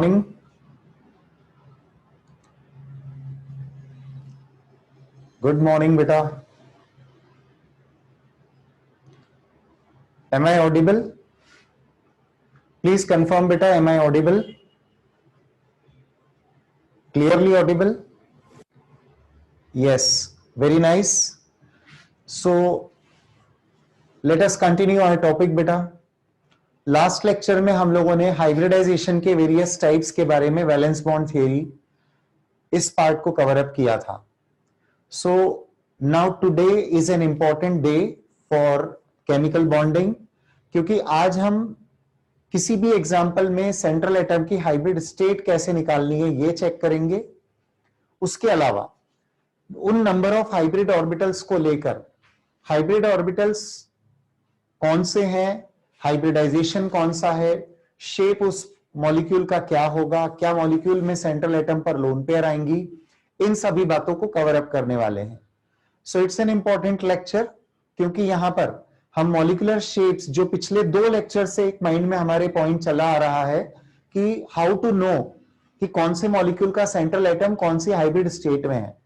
morning. Good morning, beta. Am I audible? Please confirm, beta. Am I audible? Clearly audible? Yes. Very nice. So let us continue our topic, beta. Last lecture में हम लोगों ने hybridisation के various types के बारे में valence bond theory इस part को कवर अप किया था. So now today is an important day for chemical bonding, क्योंकि आज हम किसी भी एग्जाम्पल में सेंट्रल एटम की हाइब्रिड स्टेट कैसे निकालनी है ये चेक करेंगे. उसके अलावा उन नंबर ऑफ हाइब्रिड ऑर्बिटल्स को लेकर हाइब्रिड ऑर्बिटल्स कौन से हैं, हाइब्रिडाइजेशन कौन सा है, शेप उस मॉलिक्यूल का क्या होगा, क्या मॉलिक्यूल में सेंट्रल एटम पर लोन पेयर आएंगी, इन सभी बातों को कवर अप करने वाले हैं. So it's an important lecture, क्योंकि यहां पर हम मॉलिक्यूलर शेप्स, जो पिछले 2 लेक्चर से एक माइंड में हमारे पॉइंट चला आ रहा है कि हाउ टू नो कि कौन से मॉलिक्यूल का सेंट्रल एटम कौन सी हाइब्रिड स्टेट में है.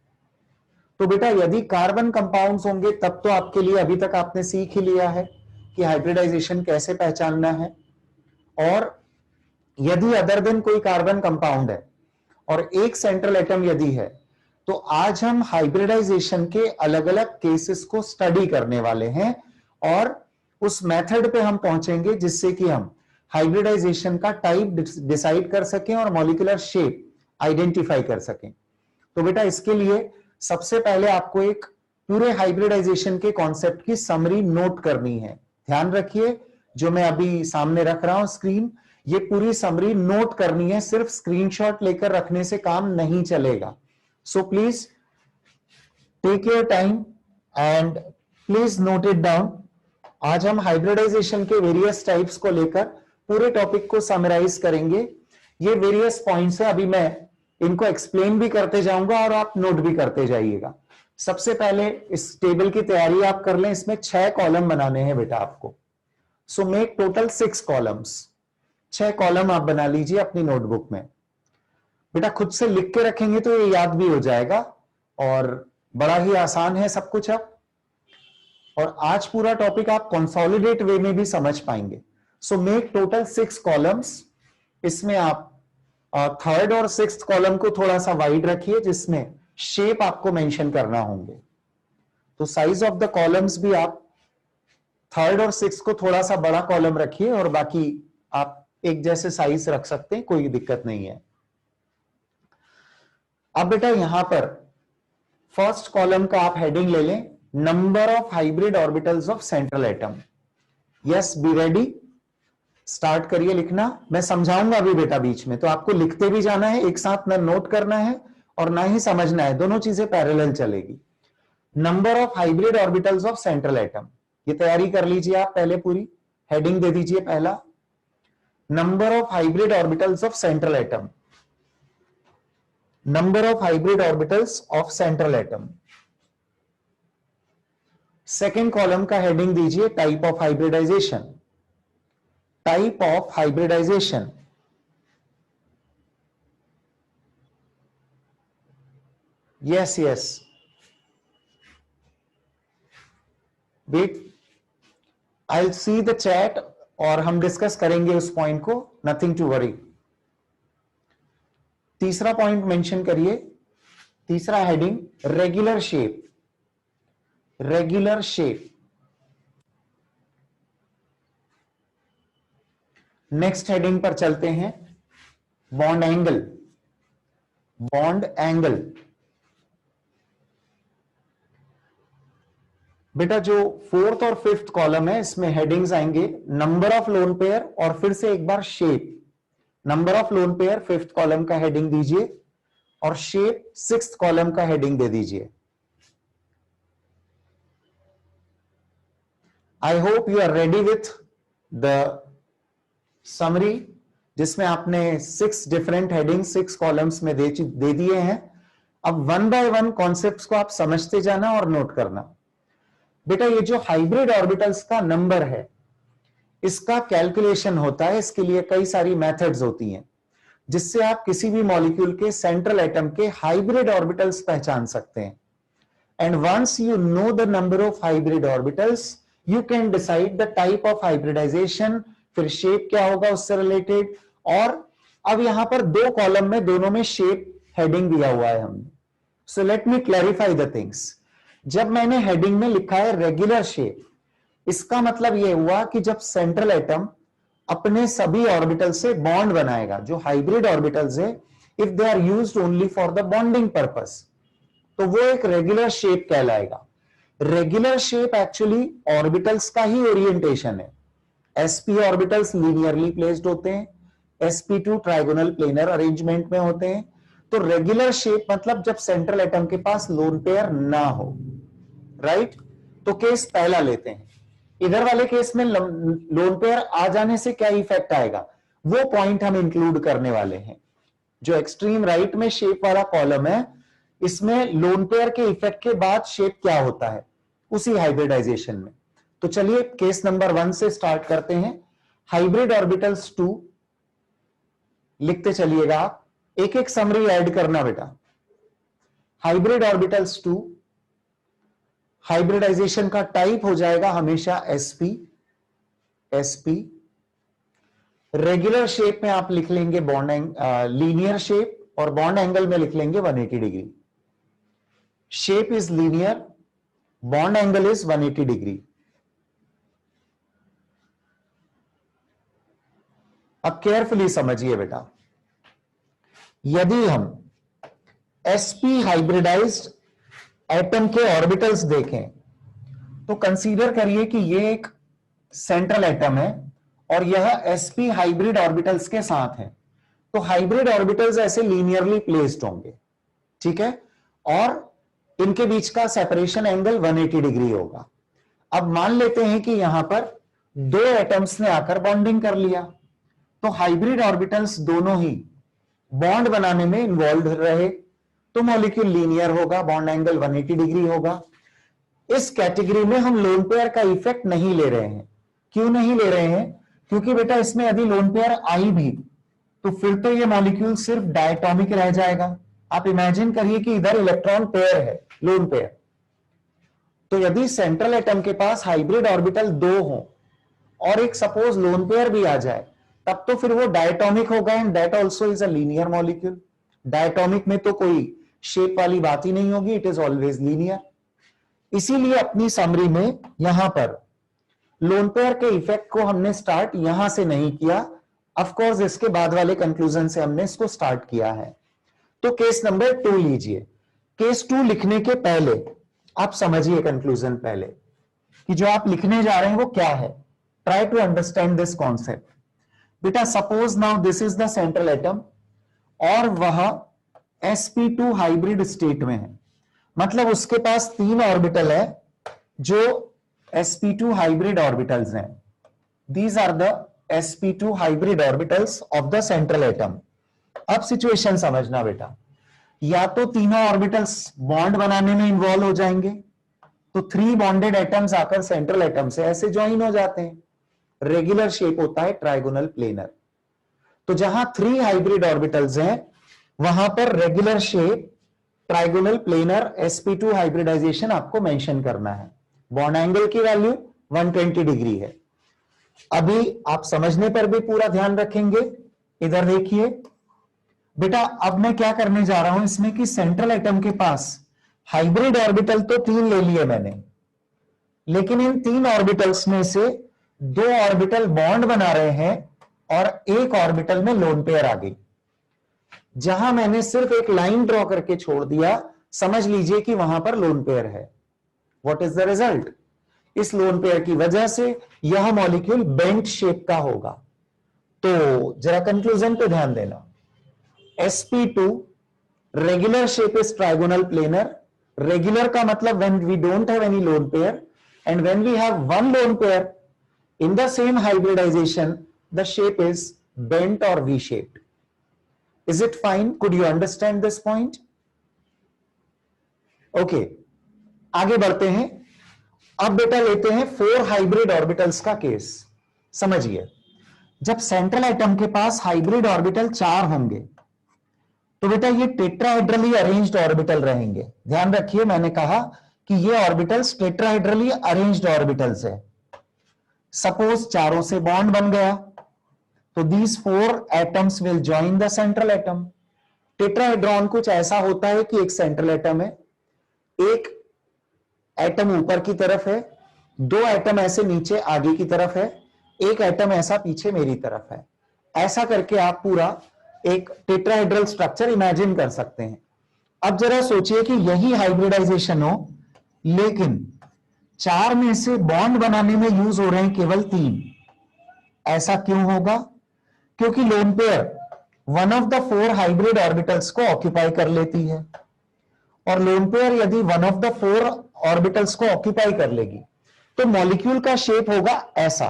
तो बेटा यदि कार्बन कंपाउंड्स होंगे तब तो आपके लिए अभी तक आपने सीख ही लिया है कि हाइब्रिडाइजेशन कैसे पहचानना है. और यदि अदर देन कोई कार्बन कंपाउंड है और एक सेंट्रल एटम यदि है, तो आज हम हाइब्रिडाइजेशन के अलग अलग केसेस को स्टडी करने वाले हैं और उस मेथड पे हम पहुंचेंगे जिससे कि हम हाइब्रिडाइजेशन का टाइप डिसाइड कर सकें और मॉलिक्यूलर शेप आइडेंटिफाई कर सकें. तो बेटा इसके लिए सबसे पहले आपको एक पूरे हाइब्रिडाइजेशन के कॉन्सेप्ट की समरी नोट करनी है. ध्यान रखिए, जो मैं अभी सामने रख रहा हूं स्क्रीन, ये पूरी समरी नोट करनी है, सिर्फ स्क्रीनशॉट लेकर रखने से काम नहीं चलेगा. So please take your time and please note it down. आज हम हाइब्रिडाइजेशन के वेरियस टाइप्स को लेकर पूरे टॉपिक को समराइज करेंगे. ये वेरियस पॉइंट्स है, अभी मैं इनको एक्सप्लेन भी करते जाऊंगा और आप नोट भी करते जाइएगा. सबसे पहले इस टेबल की तैयारी आप कर लें. इसमें 6 कॉलम बनाने हैं बेटा आपको. So make total 6 columns. 6 column आप बना लीजिए अपनी नोटबुक में. बेटा खुद से लिख के रखेंगे तो ये याद भी हो जाएगा और बड़ा ही आसान है सब कुछ अब. और आज पूरा टॉपिक आप कंसोलिडेट वे में भी समझ पाएंगे. So make total 6 columns. इसमें आप थर्ड और 6th कॉलम को थोड़ा सा वाइड रखिए, जिसमें शेप आपको मेंशन करना होंगे. तो साइज ऑफ द कॉलम्स भी आप थर्ड और 6th को थोड़ा सा बड़ा कॉलम रखिए और बाकी आप एक जैसे साइज रख सकते हैं, कोई दिक्कत नहीं है. अब बेटा यहां पर फर्स्ट कॉलम का आप हेडिंग ले लें, number of hybrid orbitals of central atom. Yes, be ready, start करिए लिखना. मैं समझाऊंगा अभी बेटा बीच में, तो आपको लिखते भी जाना है, एक साथ ना नोट करना है और ना ही समझना है, दोनों चीजें पैरेलल चलेगी. Number of hybrid orbitals of central atom, ये तैयारी कर लीजिए आप पहले. पूरी हेडिंग दे दीजिए. पहला, number of hybrid orbitals of central atom. Number of hybrid orbitals of central atom. Second column का हेडिंग दीजिए, type of hybridisation. Type of hybridisation. Yes yes, wait, I will see the chat और हम discuss करेंगे उस point को, nothing to worry. तीसरा point mention करिए. तीसरा heading, regular shape. Regular shape. Next heading पर चलते हैं, बॉन्ड एंगल. Bond angle. बेटा जो 4th और 5th कॉलम है, इसमें हेडिंग्स आएंगे नंबर ऑफ लोन पेयर और फिर से एक बार shape. Number of lone pair 5th column का हेडिंग दीजिए और शेप 6th कॉलम का हेडिंग दे दीजिए. I hope you are ready with the summary, जिसमें आपने 6 डिफरेंट हेडिंग 6 कॉलम्स में दे दिए हैं. अब 1 बाय 1 कॉन्सेप्ट्स को आप समझते जाना और नोट करना. बेटा ये जो हाइब्रिड ऑर्बिटल्स का नंबर है, इसका कैलकुलेशन होता है. इसके लिए कई सारी मेथड्स होती हैं. जिससे आप किसी भी मॉलिक्यूल के सेंट्रल एटम के हाइब्रिड ऑर्बिटल्स पहचान सकते हैं। And once you know the number of hybrid orbitals you can decide the type of hybridisation, फिर शेप क्या होगा उससे रिलेटेड। और अब यहां पर दो कॉलम में दोनों में शेप हेडिंग दिया हुआ है हमने। So let me clarify the things. जब मैंने हेडिंग में लिखा है रेगुलर शेप, इसका मतलब यह हुआ कि जब सेंट्रल एटम अपने सभी ऑर्बिटल से बॉन्ड बनाएगा, जो हाइब्रिड ऑर्बिटल्स है, if they are used only for the bonding purpose, तो वो एक रेगुलर शेप कहलाएगा। रेगुलर शेप एक्चुअली ऑर्बिटल्स का ही ओरिएंटेशन है। sp ऑर्बिटल्स लीनियरली प्लेस्ड होते हैं, sp2 ट्राइगोनल प्लेनर अरेंजमेंट में होते हैं। तो रेगुलर शेप मतलब जब सेंट्रल एटम के पास लोन पेयर ना हो, राइट। तो केस पहला लेते हैं। इधर वाले केस में लोन पेयर आ जाने से क्या इफेक्ट आएगा, वो पॉइंट हम इंक्लूड करने वाले हैं। जो एक्सट्रीम राइट में शेप वाला कॉलम है, इसमें लोन पेयर के इफेक्ट के बाद शेप क्या होता है उसी हाइब्रिडाइजेशन में। तो चलिए केस नंबर 1 से स्टार्ट करते हैं। हाइब्रिड ऑर्बिटल्स 2 लिखते चलिएगा आप, एक एक समरी ऐड करना बेटा। हाइब्रिड ऑर्बिटल्स 2, हाइब्रिडाइजेशन का टाइप हो जाएगा हमेशा sp। रेगुलर शेप में आप लिख लेंगे बॉन्ड लीनियर शेप, और बॉन्ड एंगल में लिख लेंगे 180 degree. Shape is linear, bond angle is 180 degree. अब केयरफुली समझिए बेटा, यदि हम sp हाइब्रिडाइज्ड एटम के ऑर्बिटल्स देखें तो कंसीडर करिए कि यह एक सेंट्रल एटम है और यह sp हाइब्रिड ऑर्बिटल्स के साथ है। तो हाइब्रिड ऑर्बिटल्स ऐसे लीनियरली प्लेस्ड होंगे, ठीक है, और इनके बीच का सेपरेशन एंगल 180 डिग्री होगा। अब मान लेते हैं कि यहां पर दो एटम्स ने आकर बॉन्डिंग कर लिया, तो हाइब्रिड ऑर्बिटल्स दोनों ही बॉन्ड बनाने में इन्वॉल्व रहे, तो मॉलिक्यूल लीनियर होगा, बॉन्ड एंगल 180 डिग्री होगा। इस कैटेगरी में हम लोन पेयर का इफेक्ट नहीं ले रहे हैं। क्यों नहीं ले रहे हैं? क्योंकि बेटा इसमें यदि लोन पेयर आई भी तो फिर तो ये मॉलिक्यूल सिर्फ डायटॉमिक रह जाएगा। आप इमेजिन करिए कि इधर इलेक्ट्रॉन पेयर है, लोन पेयर। तो यदि सेंट्रल एटम के पास हाइब्रिड ऑर्बिटल 2 हो और एक सपोज लोन पेयर भी आ जाए, तब तो फिर वो डायटॉमिक होगा, and that also is a linear molecule. Diatomic में तो कोई शेप वाली बात ही नहीं होगी, इट इज ऑलवेज लीनियर। इसीलिए अपनी समरी में यहां पर लोन पेयर के इफेक्ट को हमने स्टार्ट यहां से नहीं किया, ऑफ कोर्स इसके बाद वाले कंक्लूजन से हमने इसको स्टार्ट किया है। तो केस नंबर 2 लीजिए। केस 2 लिखने के पहले आप समझिए कंक्लूजन पहले कि जो आप लिखने जा रहे हैं वो क्या है। Try to understand this concept. बेटा suppose now this is the central atom और वह sp2 हाइब्रिड स्टेट में है, मतलब उसके पास 3 ऑर्बिटल है जो sp2 हाइब्रिड ऑर्बिटल्स हैं। These are the sp2 hybrid orbitals of the central atom. अब सिचुएशन समझना बेटा, या तो तीनों ऑर्बिटल्स बॉन्ड बनाने में इन्वॉल्व हो जाएंगे, तो 3 बॉन्डेड एटम्स आकर सेंट्रल एटम से ऐसे ज्वाइन हो जाते हैं। रेगुलर शेप होता है ट्राइगोनल प्लेनर। तो जहां 3 हाइब्रिड ऑर्बिटल्स हैं वहां पर regular shape trigonal planar sp2 hybridisation आपको मेंशन करना है। बॉन्ड एंगल की वैल्यू 120 डिग्री है। अभी आप समझने पर भी पूरा ध्यान रखेंगे। इधर देखिए बेटा, अब मैं क्या करने जा रहा हूं इसमें कि सेंट्रल एटम के पास हाइब्रिड ऑर्बिटल तो 3 ले लिए मैंने, लेकिन इन 3 ऑर्बिटल्स में से 2 ऑर्बिटल बॉन्ड बना रहे हैं और एक ऑर्बिटल में लोन पेयर आ गई। जहां मैंने सिर्फ एक लाइन ड्रॉ करके छोड़ दिया, समझ लीजिए कि वहां पर लोन पेयर है। What is the result? इस लोन पेयर की वजह से यह मॉलिक्यूल बेंट शेप का होगा। तो जरा कंक्लूजन पे ध्यान देना। sp2 regular shape is trigonal planar. Regular का मतलब when we don't have any lone pair, and when we have one lone pair in the same hybridization the shape is bent और V shaped. Is it fine? Could you understand this point? Okay, आगे बढ़ते हैं। अब बेटा लेते हैं 4 hybrid orbitals का case. समझिए, जब सेंट्रल एटम के पास हाइब्रिड ऑर्बिटल 4 होंगे तो बेटा ये टेट्राहेड्रली अरेंज्ड ऑर्बिटल रहेंगे। ध्यान रखिए, मैंने कहा कि ये ऑर्बिटल्स टेट्राहेड्रली अरेंज्ड ऑर्बिटल्स है। सपोज चारों से बॉन्ड बन गया तो these 4 atoms will join the central atom. Tetrahedron कुछ ऐसा होता है कि एक सेंट्रल एटम है, एक एटम ऊपर की तरफ है, 2 एटम ऐसे नीचे आगे की तरफ है, एक एटम ऐसा पीछे मेरी तरफ है। ऐसा करके आप पूरा एक टेट्राहेड्रल स्ट्रक्चर इमेजिन कर सकते हैं। अब जरा सोचिए कि यही हाइब्रिडाइजेशन हो, लेकिन 4 में से बॉन्ड बनाने में यूज हो रहे हैं केवल 3। ऐसा क्यों होगा? क्योंकि lone pair one of the 4 hybrid orbitals को ऑक्यूपाई कर लेती है, और लोन पेयर यदि वन ऑफ द 4 ऑर्बिटल्स को ऑक्यूपाई कर लेगी तो मॉलिक्यूल का शेप होगा ऐसा।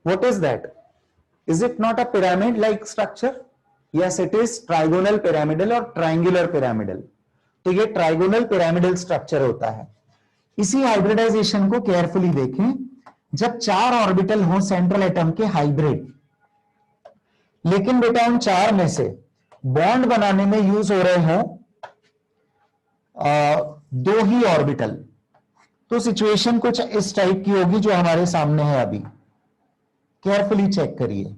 What is that? Is it not a pyramid like structure? Yes, it is trigonal pyramidal और ट्राइंगुलर पिरामिडल। तो ये ट्राइगोनल पिरामिडल स्ट्रक्चर होता है। इसी हाइब्रिडाइजेशन को केयरफुली देखें। जब 4 ऑर्बिटल हो सेंट्रल एटम के हाइब्रिड, लेकिन बेटा उन 4 में से बॉन्ड बनाने में यूज हो रहे हो 2 ही ऑर्बिटल, तो सिचुएशन कुछ इस टाइप की होगी जो हमारे सामने है अभी। केयरफुली चेक करिए।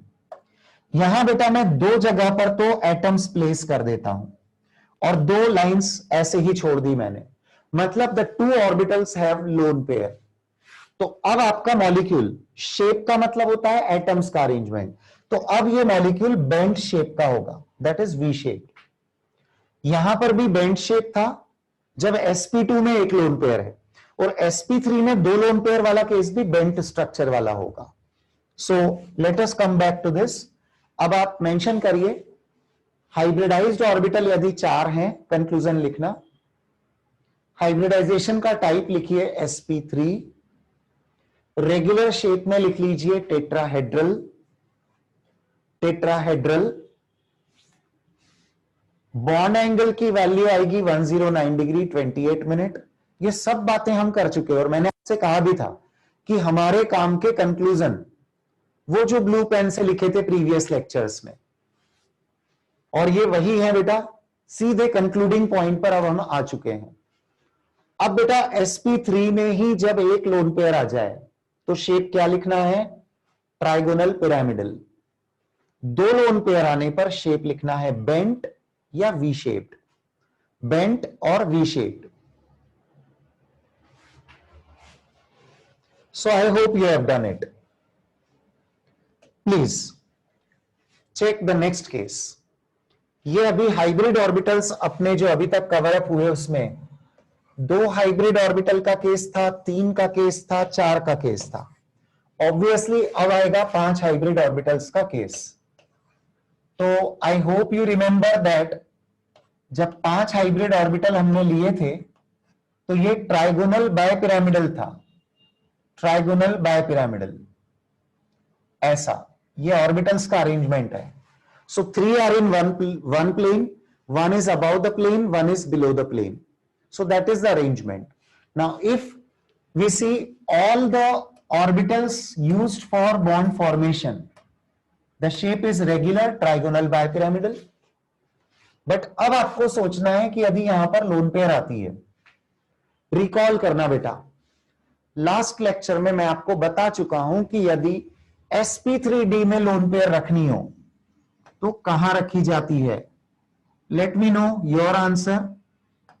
यहां बेटा मैं 2 जगह पर तो एटम्स प्लेस कर देता हूं और 2 लाइंस ऐसे ही छोड़ दी मैंने, मतलब the 2 orbitals have loan pair. तो अब आपका मॉलिक्यूल शेप का मतलब होता है एटम्स का अरेंजमेंट। तो अब ये मॉलिक्यूल बेंट शेप का होगा, दैट इज वी शेप। यहां पर भी बेंट शेप था जब sp2 में एक लोन पेयर है, और sp3 में 2 लोन पेयर वाला केस भी बेंट स्ट्रक्चर वाला होगा। So let us come back to this. अब आप मेंशन करिए हाइब्रिडाइज्ड ऑर्बिटल यदि 4 हैं, कंक्लूजन लिखना। हाइब्रिडाइजेशन का टाइप लिखिए sp3, रेगुलर शेप में लिख लीजिए टेट्राहेड्रल। टेट्राहेड्रल बॉन्ड एंगल की वैल्यू आएगी 109 डिग्री 28 मिनट। ये सब बातें हम कर चुके हैं, और मैंने आपसे कहा भी था कि हमारे काम के कंक्लूजन वो जो ब्लू पेन से लिखे थे प्रीवियस लेक्चर्स में, और ये वही है बेटा। सीधे कंक्लूडिंग पॉइंट पर अब हम आ चुके हैं। अब बेटा sp3 में ही जब एक लोन पेयर आ जाए तो शेप क्या लिखना है? Trigonal pyramidal. 2 लोन पेयर आने पर शेप लिखना है बेंट या वी शेप्ड। बेंट और V shaped. So I hope you have done it. Please check the next case. ये अभी हाइब्रिड ऑर्बिटल्स अपने जो अभी तक कवर अप हुए उसमें 2 हाइब्रिड ऑर्बिटल का केस था, 3 का केस था, 4 का केस था। ऑब्वियसली अब आएगा 5 हाइब्रिड ऑर्बिटल्स का केस। तो I hope you remember that जब 5 हाइब्रिड ऑर्बिटल हमने लिए थे तो ये ट्राइगोनल बायपिरामिडल था। ट्राइगोनल बायपिरामिडल ऐसा ये ऑर्बिटल्स का अरेंजमेंट है। So 3 are in one plane, 1 is above the plane, 1 is below the plane. So that is the arrangement. Now if we see all the orbitals used for bond formation, the shape is regular trigonal bipyramidal. But अब आपको सोचना है कि यदि यहां पर lone pair आती है, रिकॉल करना बेटा, लास्ट लेक्चर में मैं आपको बता चुका हूं कि यदि sp3d में लोन पेयर रखनी हो तो कहां रखी जाती है? Let me know your answer.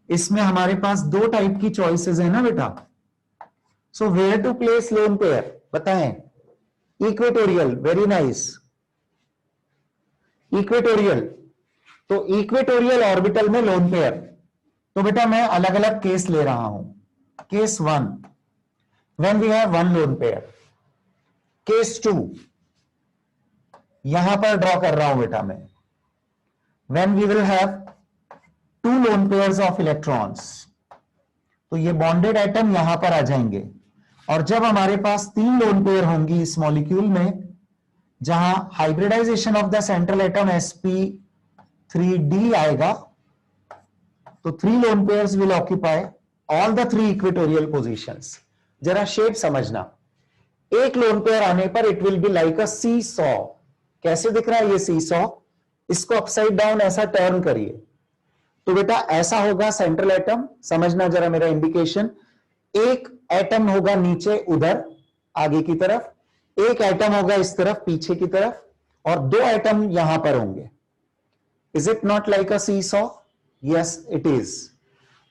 इसमें हमारे पास 2 टाइप की चॉइसेस है ना बेटा। So where to place lone pair बताएं? Equatorial, very nice. इक्वेटोरियल, तो इक्वेटोरियल ऑर्बिटल में लोन पेयर। तो बेटा मैं अलग अलग केस ले रहा हूं। Case 1 when we have 1 lone pair. Case 2 यहां पर ड्रॉ कर रहा हूं बेटा मैं, when we will have 2 lone pairs of electrons. तो ये बॉन्डेड एटम यहां पर आ जाएंगे, और जब हमारे पास 3 लोन पेयर होंगी इस मॉलिक्यूल में, जहां hybridisation of the central atom sp3d आएगा, तो 3 lone pairs will occupy all the 3 equatorial positions. जरा शेप समझना, एक लोन पेयर आने पर it will be like a see saw. कैसे दिख रहा है ये सी सॉ? इसको अपसाइड डाउन ऐसा टर्न करिए तो बेटा ऐसा होगा सेंट्रल एटम। समझना जरा मेरा इंडिकेशन, एक एटम होगा नीचे उधर आगे की तरफ, एक एटम होगा इस तरफ पीछे की तरफ, और दो एटम यहां पर होंगे। Is it not like a see saw? Yes it is.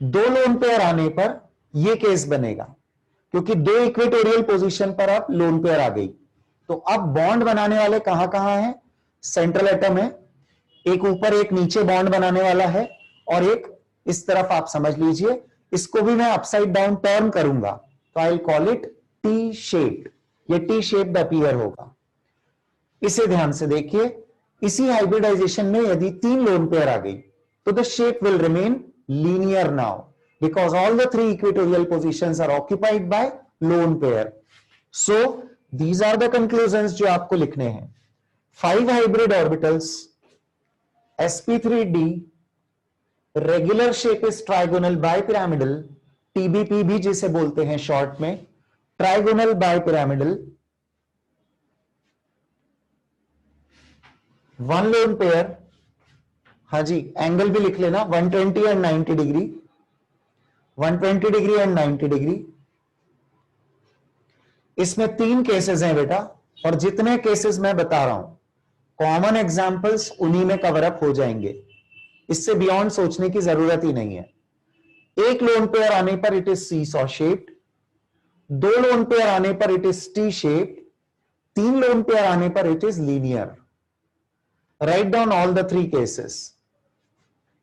दो लोन पेयर आने पर यह केस बनेगा, क्योंकि दो इक्वेटोरियल पोजीशन पर अब लोन पेयर आ गई। तो अब बॉन्ड बनाने वाले कहां कहां हैं? सेंट्रल एटम है, एक ऊपर एक नीचे बॉन्ड बनाने वाला है, और एक इस तरफ आप समझ लीजिए। इसको भी मैं अपसाइड डाउन टर्न करूंगा तो I will call it T shaped. ये टी शेप्ड अपीयर होगा। इसे ध्यान से देखिए, इसी हाइब्रिडाइजेशन में यदि तीन लोन पेयर आ गई तो the shape will remain linear now because all the three equatorial positions are occupied by lone pair. So these are the conclusions जो आपको लिखने हैं। 5 hybrid orbitals, sp3d, regular shape is trigonal bipyramidal, tbp भी जिसे बोलते हैं short में, trigonal bipyramidal, one lone pair. हाँ जी, एंगल भी लिख लेना 120 and 90 degree, 120 degree and 90 degree. इसमें तीन केसेस हैं बेटा, और जितने केसेस मैं बता रहा हूं कॉमन एग्जांपल्स उन्हीं में कवर अप हो जाएंगे। इससे बियॉन्ड सोचने की जरूरत ही नहीं है। एक लोन पेयर आने पर it is see saw shaped, दो लोन पेयर आने पर इट इज टी शेप्ड, तीन लोन पेयर आने पर it is linear. Right down all the three cases.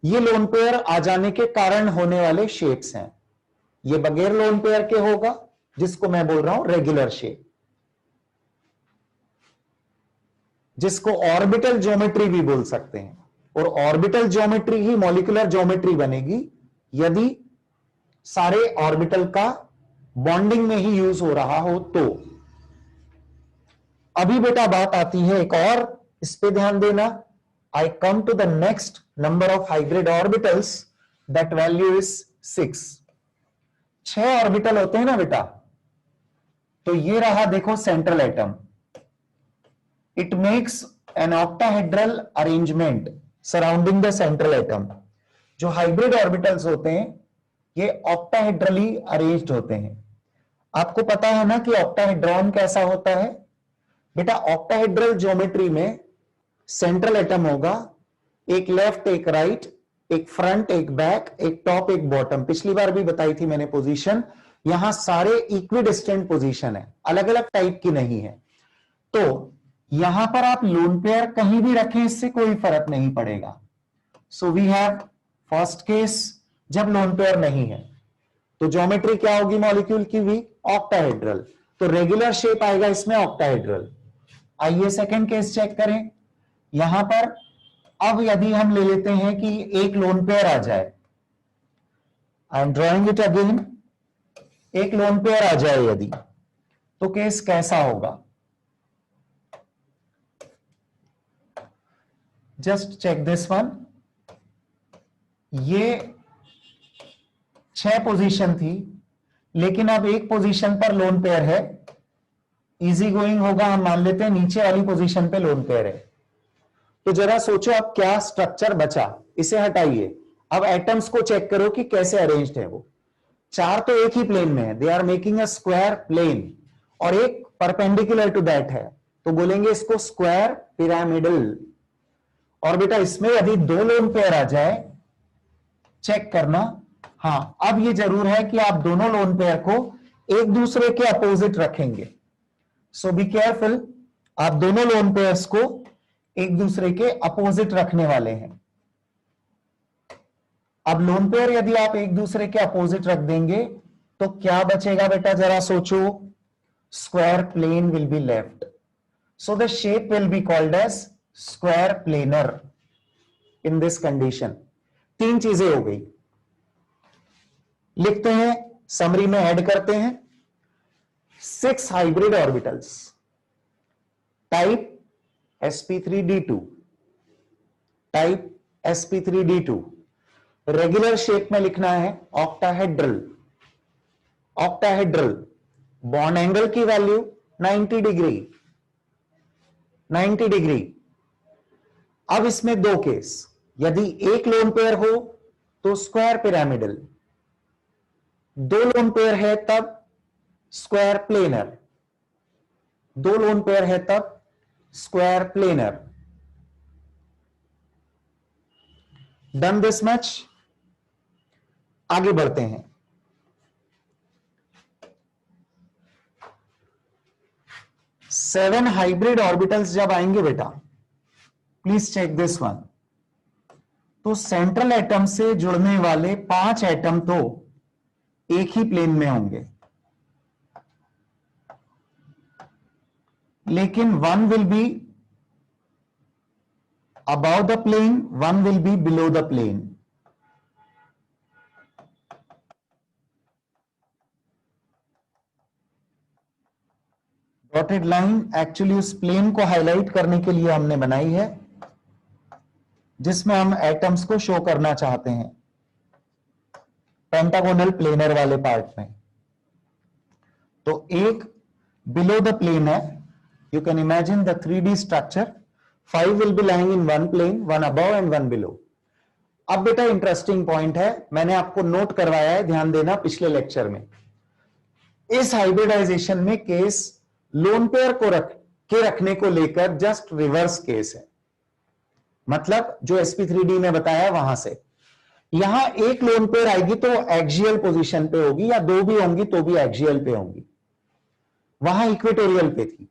ये लोन पेयर आ जाने के कारण होने वाले शेप्स हैं। ये बगैर लोन पेयर के होगा, जिसको मैं बोल रहा हूं रेगुलर शेप, जिसको ऑर्बिटल ज्योमेट्री भी बोल सकते हैं। और ऑर्बिटल ज्योमेट्री ही मॉलिक्यूलर ज्योमेट्री बनेगी यदि सारे ऑर्बिटल का बॉन्डिंग में ही यूज हो रहा हो तो। अभी बेटा बात आती है एक और, इस पे ध्यान देना। I come to the next number of hybrid orbitals, that value is 6. 6 orbital होते हैं ना बेटा, तो ये रहा देखो central atom. It makes an octahedral arrangement surrounding the central atom. जो हाइब्रिड ऑर्बिटल्स होते हैं ये ऑक्टाहेड्रली अरेंज्ड होते हैं। आपको पता है ना कि ऑक्टाहेड्रॉन कैसा होता है बेटा? ऑक्टाहेड्रल ज्योमेट्री में सेंट्रल एटम होगा, एक लेफ्ट एक राइट, एक फ्रंट एक बैक, एक टॉप एक बॉटम। पिछली बार भी बताई थी मैंने पोजीशन। यहां सारे इक्विडिस्टेंट पोजीशन है, अलग अलग टाइप की नहीं है। तो यहां पर आप लोन पेयर कहीं भी रखें इससे कोई फर्क नहीं पड़ेगा। So we have first case जब लोन पेयर नहीं है तो ज्योमेट्री क्या होगी मॉलिक्यूल की? भी ऑक्टाहेड्रल। तो रेगुलर शेप आएगा इसमें ऑक्टाहेड्रल। आइए सेकंड केस चेक करें। यहां पर अब यदि हम ले लेते हैं कि एक लोन पेयर आ जाए, I am drawing it again, एक लोन पेयर आ जाए यदि, तो केस कैसा होगा? Just check this one. ये 6 पोजीशन थी, लेकिन अब एक पोजीशन पर लोन पेयर है। इजी गोइंग होगा, हम मान लेते हैं नीचे वाली पोजीशन पे लोन पेयर है। तो जरा सोचो अब क्या स्ट्रक्चर बचा। इसे हटाइए, अब एटम्स को चेक करो कि कैसे अरेंज्ड है वो। 4 तो एक ही प्लेन में है, they are making a square plane, और एक परपेंडिकुलर टू दैट है, तो बोलेंगे इसको स्क्वायर पिरामिडल। और बेटा इसमें यदि 2 लोन पेयर आ जाए, चेक करना। हां, अब ये जरूर है कि आप दोनों लोन पेयर को एक दूसरे के अपोजिट रखेंगे। सो बी केयरफुल, आप दोनों लोन पेयर्स को एक दूसरे के अपोजिट रखने वाले हैं। अब लोन पेयर यदि आप एक दूसरे के अपोजिट रख देंगे तो क्या बचेगा बेटा? जरा सोचो। Square plane will be left, so the shape will be called as square planar in this condition. 3 चीजें हो गई। लिखते हैं, समरी में ऐड करते हैं। 6 hybrid orbitals, type sp3d2, type sp3d2, regular shape में लिखना है ऑक्टाहेड्रल। ऑक्टाहेड्रल बॉन्ड एंगल की वैल्यू 90 डिग्री, 90 डिग्री। अब इसमें दो केस, यदि एक लोन पेयर हो तो स्क्वायर पिरामिडल, दो लोन पेयर है तब स्क्वायर प्लेनर, दो लोन पेयर है तब square planar. Done this much. आगे बढ़ते हैं। सेवन हाइब्रिड ऑर्बिटल्स जब आएंगे बेटा, प्लीज चेक दिस वन, तो सेंट्रल एटम से जुड़ने वाले 5 एटम तो एक ही प्लेन में होंगे, लेकिन one will be above the plane, one will be below the plane. Dotted line actually उस प्लेन को हाईलाइट करने के लिए हमने बनाई है जिसमें हम एटम्स को शो करना चाहते हैं, पेंटागोनल प्लेनर वाले पार्ट में। तो एक बिलो द प्लेन है, you can imagine the 3D structure, 5 will be lying in one plane, one above and one below. अब बेटा इंटरेस्टिंग पॉइंट है, मैंने आपको नोट करवाया है, ध्यान देना पिछले लेक्चर में। इस हाइब्रिडाइजेशन में केस लोन पेयर को रखने को लेकर जस्ट रिवर्स केस है, मतलब जो sp3d में बताया वहां से। यहां एक लोन पेयर आएगी तो एक्सियल पोजीशन पे होगी, या दो भी होंगी तो भी एक्सियल पे होंगी, वहां इक्वेटोरियल पे थी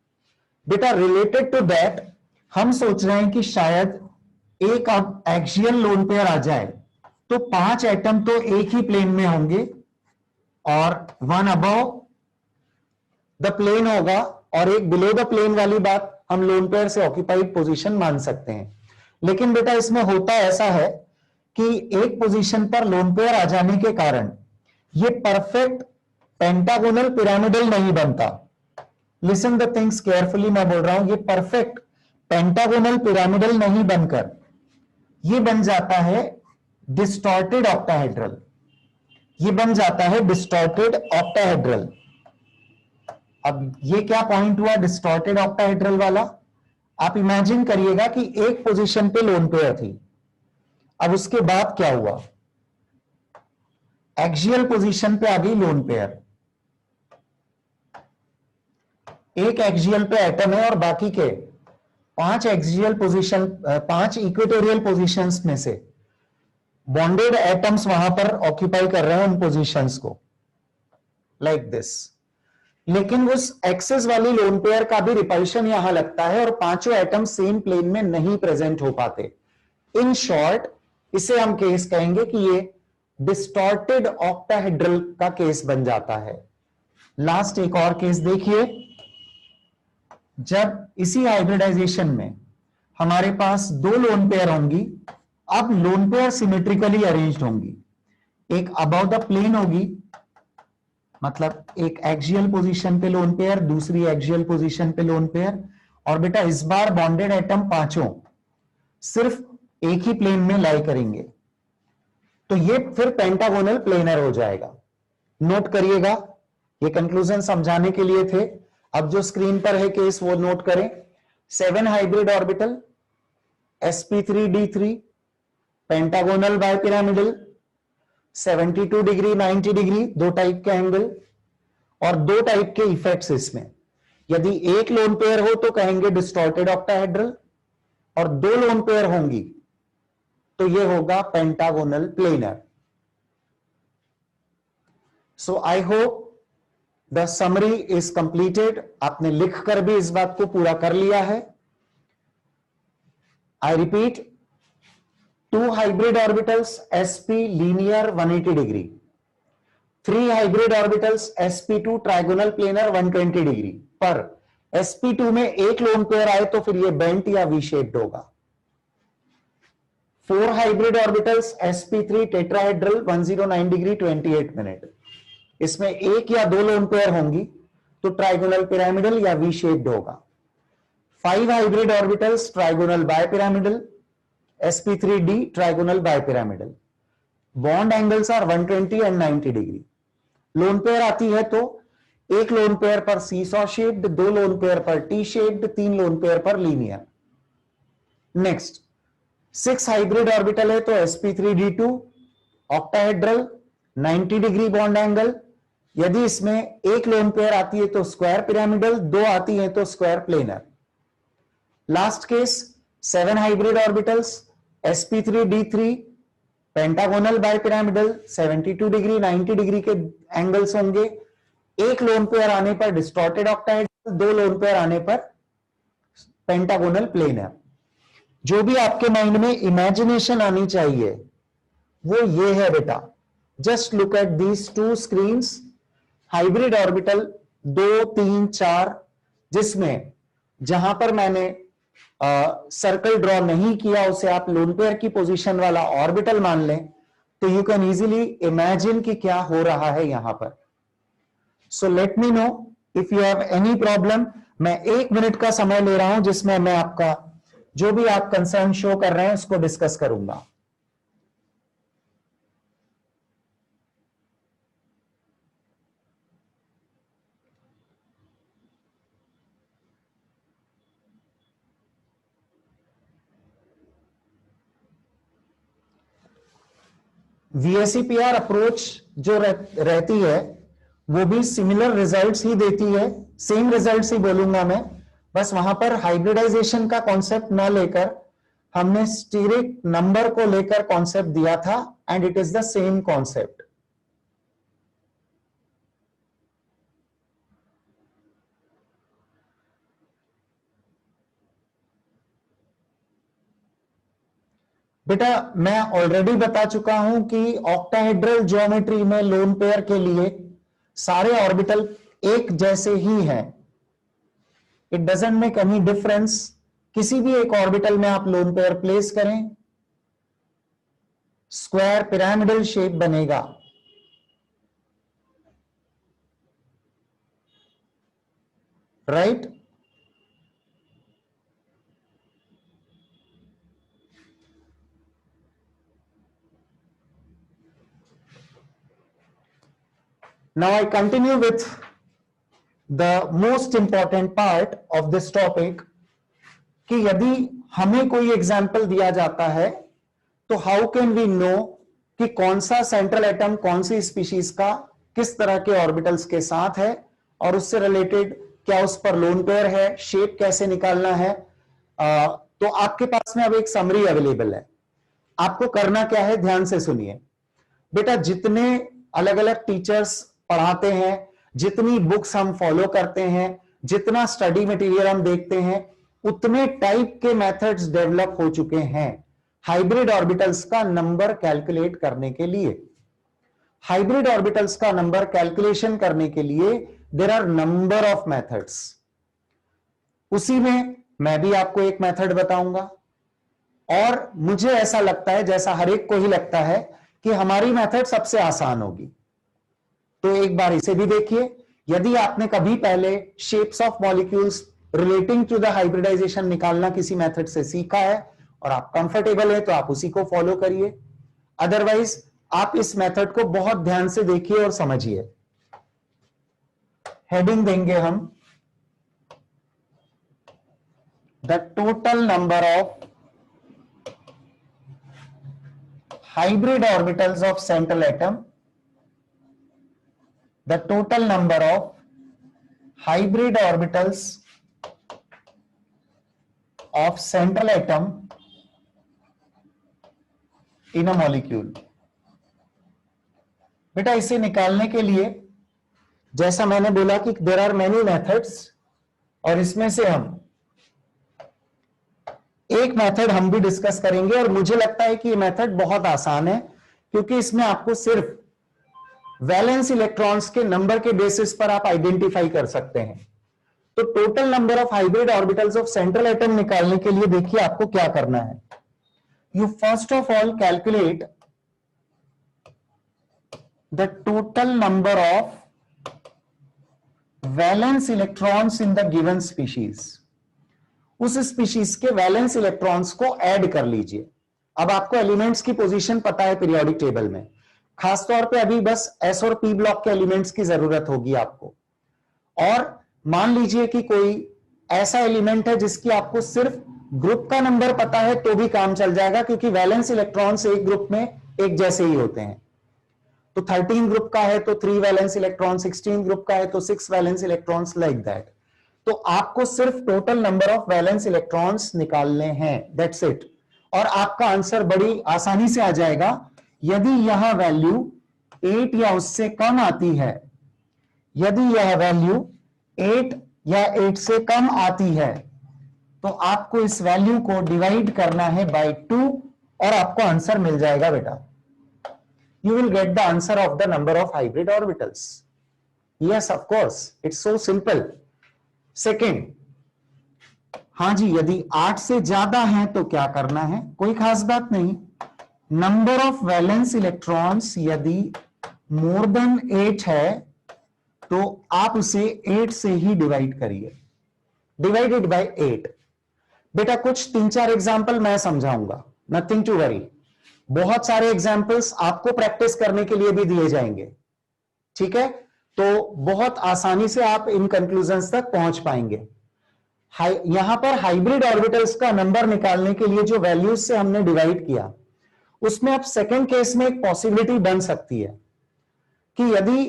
बेटा। रिलेटेड टू दैट हम सोच रहे हैं कि शायद एक अब एक्सियल लोन पेयर आ जाए तो 5 एटम तो एक ही प्लेन में होंगे और वन अबव द प्लेन होगा और एक बिलो द प्लेन वाली बात हम लोन पेयर से ऑक्यूपाइड पोजीशन मान सकते हैं। लेकिन बेटा इसमें होता ऐसा है कि एक पोजीशन पर लोन पेयर आ जाने के कारण ये परफेक्ट पेंटागोनल पिरामिडल नहीं बनता। लिसन द थिंग्स केयरफुली, मैं बोल रहा हूं ये परफेक्ट पेंटागोनल पिरामिडल नहीं बनकर ये बन जाता है डिस्टॉर्टेड ऑक्टाहेड्रल, ये बन जाता है डिस्टॉर्टेड ऑक्टाहेड्रल। अब ये क्या पॉइंट हुआ डिस्टॉर्टेड ऑक्टाहेड्रल वाला? आप इमेजिन करिएगा कि एक पोजीशन पे लोन पेयर थी, अब उसके बाद क्या हुआ, एक्सियल पोजीशन पे आ गई लोन पेयर, एक एक्सियल पे एटम है और बाकी के 5 एक्सियल पोजीशन, 5 इक्वेटोरियल पोजीशंस में से बॉन्डेड एटम्स वहां पर ऑक्यूपाई कर रहे हैं उन पोजीशंस को, लाइक दिस। लेकिन उस एक्सेस वाली लोन पेयर का भी रिपल्शन यहां लगता है और पांचों एटम सेम प्लेन में नहीं प्रेजेंट हो पाते। इन शॉर्ट इसे हम केस कहेंगे कि ये डिस्टॉर्टेड ऑक्टाहेड्रल का केस बन जाता है। लास्ट एक और केस देखिए, जब इसी हाइब्रिडाइजेशन में हमारे पास दो लोन पेयर होंगी, अब लोन पेयर सिमेट्रिकली अरेंज्ड होंगी, एक अबव द प्लेन होगी, मतलब एक एक्सियल पोजीशन पे लोन पेयर, दूसरी एक्सियल पोजीशन पे लोन पेयर, और बेटा इस बार बॉन्डेड एटम पांचों सिर्फ एक ही प्लेन में लाई करेंगे, तो ये फिर पेंटागोनल प्लेनर हो जाएगा। नोट करिएगा, ये कंक्लूजन समझाने के लिए थे। अब जो स्क्रीन पर है केस वो नोट करें। 7 hybrid orbital, sp3d3, pentagonal bipyramidal, 72 degree 90 degree, दो टाइप के एंगल और दो टाइप के इफेक्ट्स इसमें। यदि एक लोन पेयर हो तो कहेंगे डिस्टॉर्टेड ऑक्टाहेड्रल, और दो लोन पेयर होंगी तो ये होगा pentagonal planar. So I hope the summary is completed. आपने लिखकर भी इस बात को पूरा कर लिया है। I repeat, 2 hybrid orbitals sp linear 180 degree, 3 hybrid orbitals sp2 trigonal planar 120 degree। पर sp2 में एक लोन पेयर आए तो फिर ये बेंट या वी शेप्ड होगा। 4 hybrid orbitals sp3 tetrahedral 109 degree 28 minute, इसमें एक या दो लोन पेयर होंगी तो ट्राइगोनल पिरामिडल या वी शेप्ड होगा। 5 hybrid orbitals trigonal bipyramidal, sp3d trigonal bipyramidal, bond angles are 120 and 90 degree। Lone pair आती है तो एक लोन पेयर पर सीसॉ शेप्ड, 2 लोन पेयर पर टी शेप्ड, 3 लोन पेयर पर लीनियर। नेक्स्ट 6 हाइब्रिड ऑर्बिटल है तो sp3d2 octahedral 90 degree bond angle. यदि इसमें एक लोन पेयर आती है तो स्क्वायर पिरामिडल, 2 आती है तो square planar. Last case 7 hybrid orbitals sp3d3 pentagonal bipyramidal 72 degree 90 degree के एंगल्स होंगे। एक लोन पेयर आने पर डिस्टॉर्टेड ऑक्टाहेड्रल, 2 लोन पेयर आने पर पेंटागोनल प्लेनर। जो भी आपके माइंड में इमेजिनेशन आनी चाहिए वो ये है बेटा। Just look at these 2 screens. Hybrid orbital 2 3 4, जिसमें जहां पर मैंने सर्कल ड्रॉ नहीं किया उसे आप लोन पेयर की पोजीशन वाला ऑर्बिटल मान लें, तो यू कैन इजीली इमेजिन कि क्या हो रहा है यहां पर। So let me know if you have any problem. मैं 1 मिनट का समय ले रहा हूं जिसमें मैं आपका जो भी आप कंसर्न शो कर रहे हैं उसको डिस्कस करूंगा। VSEPR अप्रोच जो रहती है वो भी सिमिलर रिजल्ट्स ही देती है, सेम रिजल्ट्स ही बोलूंगा मैं। बस वहां पर हाइब्रिडाइजेशन का कॉन्सेप्ट ना लेकर हमने स्टीरिक नंबर को लेकर कॉन्सेप्ट दिया था, and it is the same concept. बेटा मैं ऑलरेडी बता चुका हूं कि ऑक्टाहेड्रल ज्योमेट्री में लोन पेयर के लिए सारे ऑर्बिटल एक जैसे ही हैं। It doesn't make any difference. किसी भी एक ऑर्बिटल में आप लोन पेयर प्लेस करें, स्क्वायर पिरामिडल शेप बनेगा। Right? Now I continue with the most important part of this topic कि यदि हमें कोई एग्जाम्पल दिया जाता है तो हाउ कैन वी नो कि कौन सा सेंट्रल एटम कौन सी स्पीशीज का किस तरह के ऑर्बिटल्स के साथ है, और उससे रिलेटेड क्या उस पर लोन पेयर है, शेप कैसे निकालना है। तो आपके पास में अब एक समरी अवेलेबल है। आपको करना क्या है, ध्यान से सुनिए बेटा। जितने अलग अलग टीचर्स पढ़ाते हैं, जितनी बुक्स हम फॉलो करते हैं, जितना स्टडी मटेरियल हम देखते हैं, उतने टाइप के मेथड्स डेवलप हो चुके हैं हाइब्रिड ऑर्बिटल्स का नंबर कैलकुलेट करने के लिए। हाइब्रिड ऑर्बिटल्स का नंबर कैलकुलेशन करने के लिए there are number of methods. उसी में मैं भी आपको एक मेथड बताऊंगा, और मुझे ऐसा लगता है, जैसा हर एक को ही लगता है, कि हमारी मेथड सबसे आसान होगी। तो एक बार इसे भी देखिए। यदि आपने कभी पहले shapes of molecules relating to the hybridization निकालना किसी मेथड से सीखा है और आप कंफर्टेबल है तो आप उसी को फॉलो करिए। अदरवाइज आप इस मेथड को बहुत ध्यान से देखिए और समझिए। हेडिंग देंगे हम the total number of hybrid orbitals of central atom, the total number of hybrid orbitals of central atom in a molecule। बेटा इसे निकालने के लिए जैसा मैंने बोला कि there are many methods, और इसमें से हम एक मेथड हम भी डिस्कस करेंगे, और मुझे लगता है कि ये मेथड बहुत आसान है क्योंकि इसमें आपको सिर्फ वैलेंस इलेक्ट्रॉन्स के नंबर के बेसिस पर आप आइडेंटिफाई कर सकते हैं। तो total number of hybrid orbitals of central atom निकालने के लिए देखिए आपको क्या करना है। You first of all calculate the total number of valence electrons in the given species. उस स्पीशीज के वैलेंस इलेक्ट्रॉन्स को ऐड कर लीजिए। अब आपको एलिमेंट्स की पोजीशन पता है पीरियोडिक टेबल में, खासतौर पे अभी बस एस और पी ब्लॉक के एलिमेंट्स की जरूरत होगी आपको। और मान लीजिए कि कोई ऐसा एलिमेंट है जिसकी आपको सिर्फ ग्रुप का नंबर पता है तो भी काम चल जाएगा, क्योंकि वैलेंस इलेक्ट्रॉन्स एक ग्रुप में एक जैसे ही होते हैं। तो 13 ग्रुप का है तो 3 वैलेंस इलेक्ट्रॉन, 16 ग्रुप का है तो 6 वैलेंस इलेक्ट्रॉन्स, लाइक दैट। तो आपको सिर्फ total number of valence electrons निकालने हैं, दैट्स इट। और आपका आंसर बड़ी आसानी से आ जाएगा। यदि यह वैल्यू 8 या उससे कम आती है, यदि यह वैल्यू 8 या 8 से कम आती है, तो आपको इस वैल्यू को डिवाइड करना है बाय 2 और आपको आंसर मिल जाएगा बेटा। You will get the answer of the number of hybrid orbitals. Yes, of course, it's so simple. Second, हाँ जी, यदि 8 से ज्यादा है तो क्या करना है? कोई खास बात नहीं। नंबर ऑफ वैलेंस इलेक्ट्रॉन्स यदि मोर देन 8 है तो आप उसे 8 से ही डिवाइड करिए, डिवाइडेड बाय 8। बेटा कुछ 3-4 एग्जाम्पल मैं समझाऊंगा, नथिंग टू वरी। बहुत सारे एग्जाम्पल्स आपको प्रैक्टिस करने के लिए भी दिए जाएंगे, ठीक है? तो बहुत आसानी से आप इन कंक्लूजन्स तक पहुंच पाएंगे। यहां पर हाइब्रिड ऑर्बिटल्स का नंबर निकालने के लिए जो वैल्यूज से हमने डिवाइड किया, उसमें अब सेकेंड केस में एक पॉसिबिलिटी बन सकती है कि यदि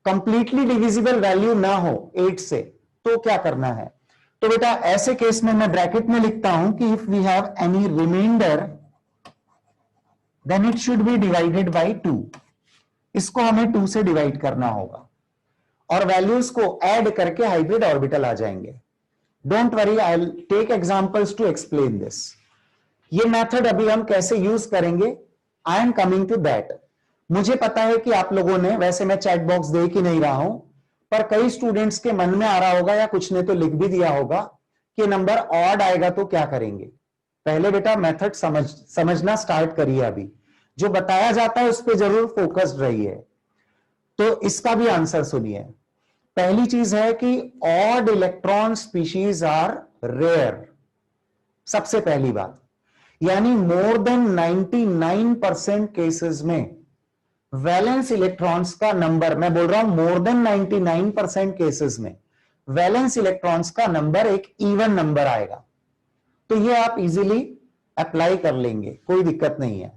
कंप्लीटली डिविजिबल वैल्यू ना हो 8 से, तो क्या करना है? तो बेटा ऐसे केस में मैं ब्रैकेट में लिखता हूं कि if we have any remainder then it should be divided by 2। इसको हमें 2 से डिवाइड करना होगा और वैल्यूज को ऐड करके हाइब्रिड ऑर्बिटल आ जाएंगे। Don't worry, I will take examples to explain this. ये मेथड अभी हम कैसे यूज करेंगे, I am coming to that. मुझे पता है कि आप लोगों ने, वैसे मैं चैट बॉक्स देख ही नहीं रहा हूं, पर कई स्टूडेंट्स के मन में आ रहा होगा या कुछ ने तो लिख भी दिया होगा कि नंबर ऑड आएगा तो क्या करेंगे। पहले बेटा मेथड समझना स्टार्ट करिए। अभी जो बताया जाता है उस पर जरूर फोकस्ड रहिए। तो इसका भी आंसर सुनिए। पहली चीज है कि odd electron species are rare, सबसे पहली बात। यानी मोर देन 99% केसेस में वैलेंस इलेक्ट्रॉन्स का नंबर, मैं बोल रहा हूं मोर देन 99% केसेस में वैलेंस इलेक्ट्रॉन्स का नंबर एक इवन नंबर आएगा। तो ये आप इजीली अप्लाई कर लेंगे, कोई दिक्कत नहीं है।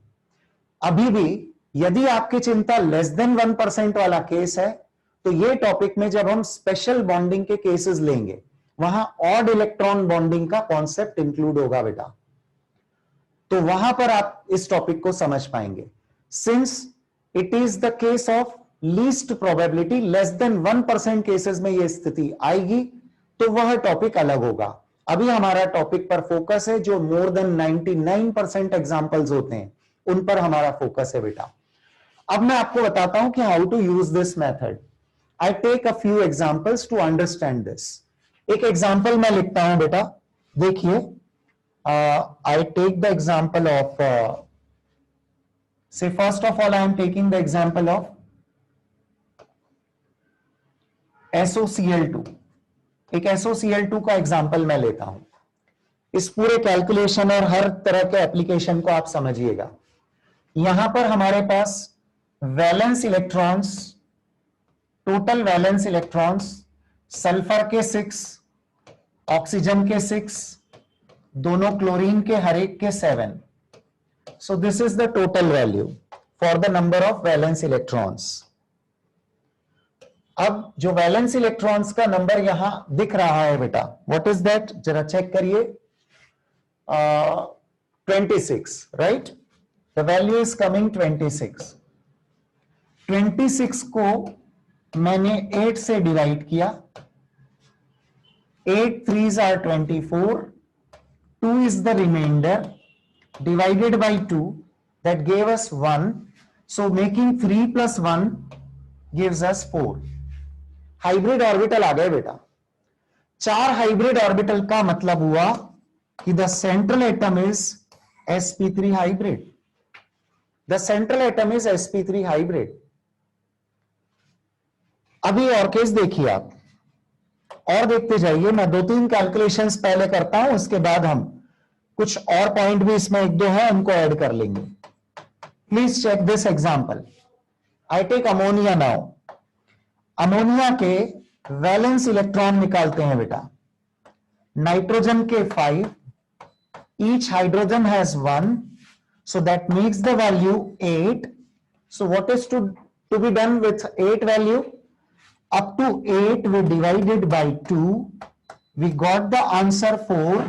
अभी भी यदि आपकी चिंता लेस देन 1% वाला केस है, तो ये टॉपिक में जब हम स्पेशल बॉन्डिंग के केसेस लेंगे, वहां ऑड इलेक्ट्रॉन बॉन्डिंग का कॉन्सेप्ट इंक्लूड होगा बेटा। तो वहां पर आप इस टॉपिक को समझ पाएंगे। Since it is the case of least probability, less than 1% cases में यह स्थिति आएगी, तो वह टॉपिक अलग होगा। अभी हमारा टॉपिक पर फोकस है, जो मोर देन 99% एग्जांपल्स होते हैं उन पर हमारा फोकस है बेटा। अब मैं आपको बताता हूं कि how to use this method. I take a few examples to understand this. एक एग्जांपल मैं लिखता हूं बेटा, देखिए। I take the example of, say first of all I am taking the example of SOCl2। एक SOCl2 का example मैं लेता हूं। इस पूरे कैलकुलेशन और हर तरह के एप्लीकेशन को आप समझिएगा। यहां पर हमारे पास valence electrons, total valence electrons, sulphur के 6, ऑक्सीजन के 6, दोनों क्लोरीन के हर एक के 7। So this is the total value for the number of valence electrons. अब जो वैलेंस इलेक्ट्रॉन्स का नंबर यहां दिख रहा है बेटा, व्हाट इज दैट, जरा चेक करिए। 26, right? The value is coming 26। 26 को मैंने 8 से डिवाइड किया। 8 3s are 24, 2 is the remainder, divided by 2, that gave us 1. So making 3 plus 1 gives us 4. Hybrid orbital आ गए बेटा। 4 हाइब्रिड ऑर्बिटल का मतलब हुआ कि the central atom is sp3 hybrid. The central atom is sp3 hybrid. अभी और case देखिए आप, और देखते जाइए। मैं 2-3 कैलकुलेशंस पहले करता हूं, उसके बाद हम कुछ और पॉइंट भी इसमें 1-2 है, उनको ऐड कर लेंगे। Please check this example. I take ammonia now. Ammonia के वैलेंस इलेक्ट्रॉन निकालते हैं बेटा। नाइट्रोजन के 5, each hydrogen has 1, so that makes the value 8. So what is to be done with 8 value? Up to 8 we divided by 2, we got the answer 4.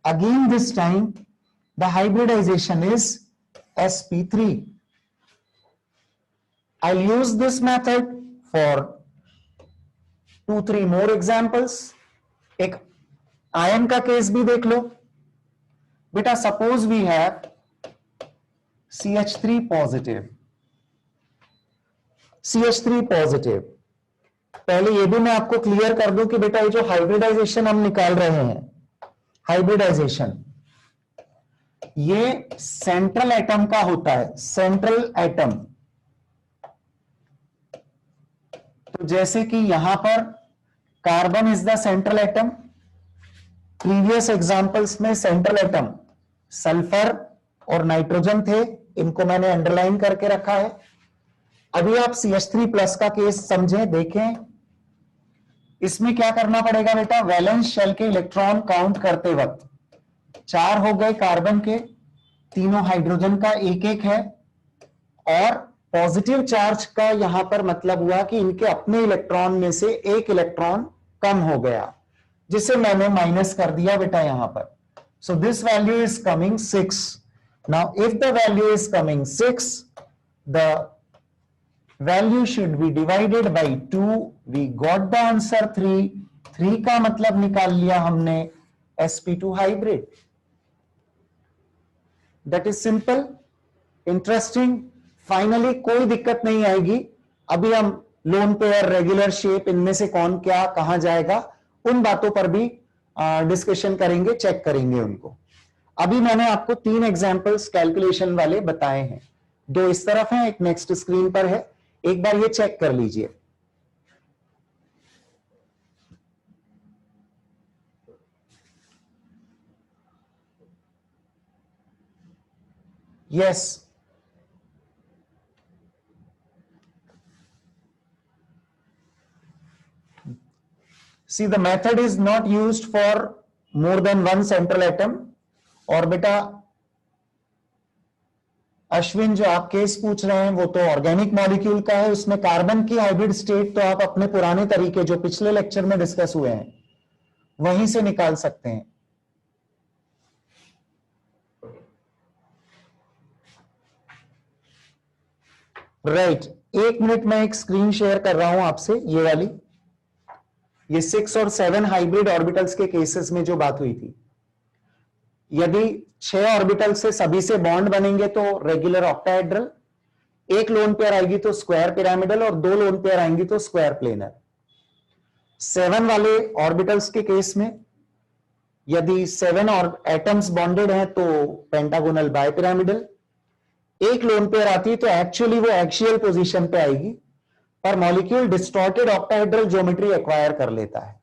Again this time the hybridization is sp3. I'll use this method for 2-3 more examples. एक ion का case भी देख लो बेटा। Suppose we have CH3 positive, CH3 positive. पहले ये भी मैं आपको क्लियर कर दूं कि बेटा ये जो हाइब्रिडाइजेशन हम निकाल रहे हैं, हाइब्रिडाइजेशन ये सेंट्रल एटम का होता है, सेंट्रल एटम। तो जैसे कि यहां पर carbon is the central atom, previous examples में सेंट्रल एटम सल्फर और नाइट्रोजन थे, इनको मैंने अंडरलाइन करके रखा है। अभी आप CH3+ का केस समझें, देखें। इसमें क्या करना पड़ेगा बेटा, वैलेंस शेल के इलेक्ट्रॉन काउंट करते वक्त 4 हो गए कार्बन के, तीनों हाइड्रोजन का एक एक है, और पॉजिटिव चार्ज का यहां पर मतलब हुआ कि इनके अपने इलेक्ट्रॉन में से एक इलेक्ट्रॉन कम हो गया, जिसे मैंने माइनस कर दिया बेटा यहां पर। So this value is coming 6। Now, if the value is coming 6, the value should be divided by 2. We got the answer 3. 3 का मतलब निकाल लिया हमने sp2 hybrid. That is simple, interesting. Finally, कोई दिक्कत नहीं आएगी। अभी हम लोन पेयर, रेगुलर शेप, इनमें से कौन क्या कहां जाएगा, उन बातों पर भी डिस्कशन करेंगे, चेक करेंगे उनको। अभी मैंने आपको 3 एग्जांपल्स कैलकुलेशन वाले बताए हैं, 2 इस तरफ हैं, एक नेक्स्ट स्क्रीन पर है। एक बार ये चेक कर लीजिए। Yes, see the method is not used for more than 1 central atom. और बेटा अश्विन, जो आप केस पूछ रहे हैं वो तो ऑर्गेनिक मॉलिक्यूल का है, उसमें कार्बन की हाइब्रिड स्टेट तो आप अपने पुराने तरीके जो पिछले लेक्चर में डिस्कस हुए हैं वहीं से निकाल सकते हैं। राइट, 1 मिनट में एक स्क्रीन शेयर कर रहा हूं आपसे, ये वाली, ये 6 और 7 हाइब्रिड ऑर्बिटल्स के केसेस में जो बात हुई थी। यदि 6 ऑर्बिटल से सभी से बॉन्ड बनेंगे तो रेगुलर ऑक्टाहेड्रल, 1 लोन पेयर आएगी तो स्क्वायर पिरामिडल, और 2 लोन पेयर आएंगी तो स्क्वायर प्लेनर। 7 वाले ऑर्बिटल्स के केस में यदि 7 और एटम्स बॉन्डेड हैं तो पेंटागोनल बायपिरामिडल। 1 लोन पेयर आती है तो एक्चुअली वो एक्सियल पोजीशन पे आएगी, पर molecule distorted octahedral geometry acquire कर लेता है,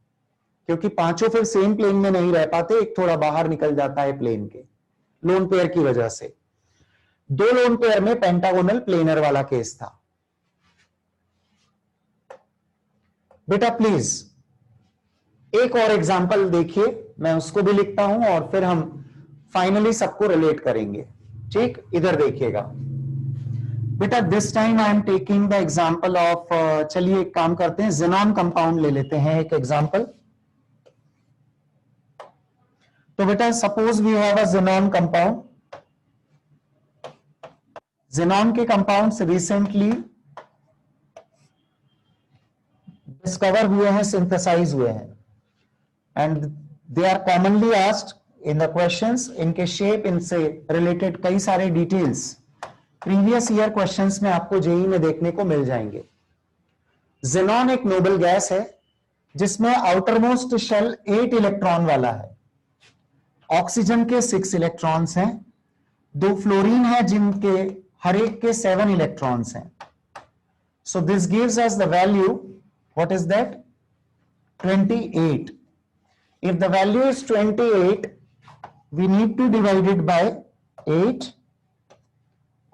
क्योंकि पांचों फिर सेम प्लेन में नहीं रह पाते, एक थोड़ा बाहर निकल जाता है प्लेन के, लोन पेयर की वजह से। 2 लोन पेयर में पेंटागोनल प्लेनर वाला केस था। बेटा प्लीज एक और एग्जांपल देखिए, मैं उसको भी लिखता हूं और फिर हम फाइनली सबको रिलेट करेंगे। ठीक, इधर देखिएगा बेटा। This time I am taking the example of, चलिए एक काम करते हैं, ज़ेनॉन कंपाउंड ले लेते हैं एक एग्जांपल। तो बेटा suppose we have a xenon compound. Xenon के कंपाउंड्स रिसेंटली डिस्कवर हुए हैं, सिंथेसाइज हुए हैं, and they are commonly asked in the questions. इनके शेप, इनसे रिलेटेड कई सारे डिटेल्स प्रीवियस ईयर क्वेश्चंस में आपको जेईई में देखने को मिल जाएंगे। ज़ेनॉन एक नोबल गैस है जिसमें आउटरमोस्ट शेल 8 इलेक्ट्रॉन वाला है, ऑक्सीजन के 6 इलेक्ट्रॉन्स हैं, 2 फ्लोरीन है जिनके हर एक के 7 इलेक्ट्रॉन्स हैं। So this gives us the value, what is that, 28। If the value is 28, we need to divide it by 8,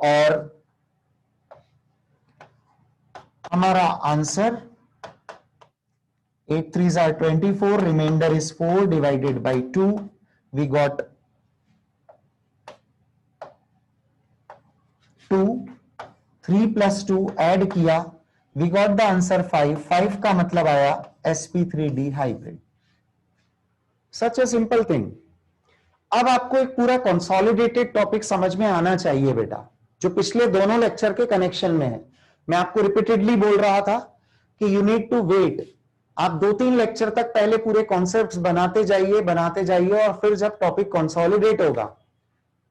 और हमारा answer 8 3s are 24, remainder is 4 divided by 2. We got 2, 3 plus 2 add किया, we got the answer 5. 5 का मतलब आया sp3d hybrid. Such a simple thing. अब आपको एक पूरा कंसोलिडेटेड टॉपिक समझ में आना चाहिए बेटा, जो पिछले दोनों लेक्चर के कनेक्शन में है. मैं आपको रिपीटेडली बोल रहा था कि यू नीड टू वेट. आप 2-3 लेक्चर तक पहले पूरे कॉन्सेप्ट्स बनाते जाइए और फिर जब टॉपिक कंसोलिडेट होगा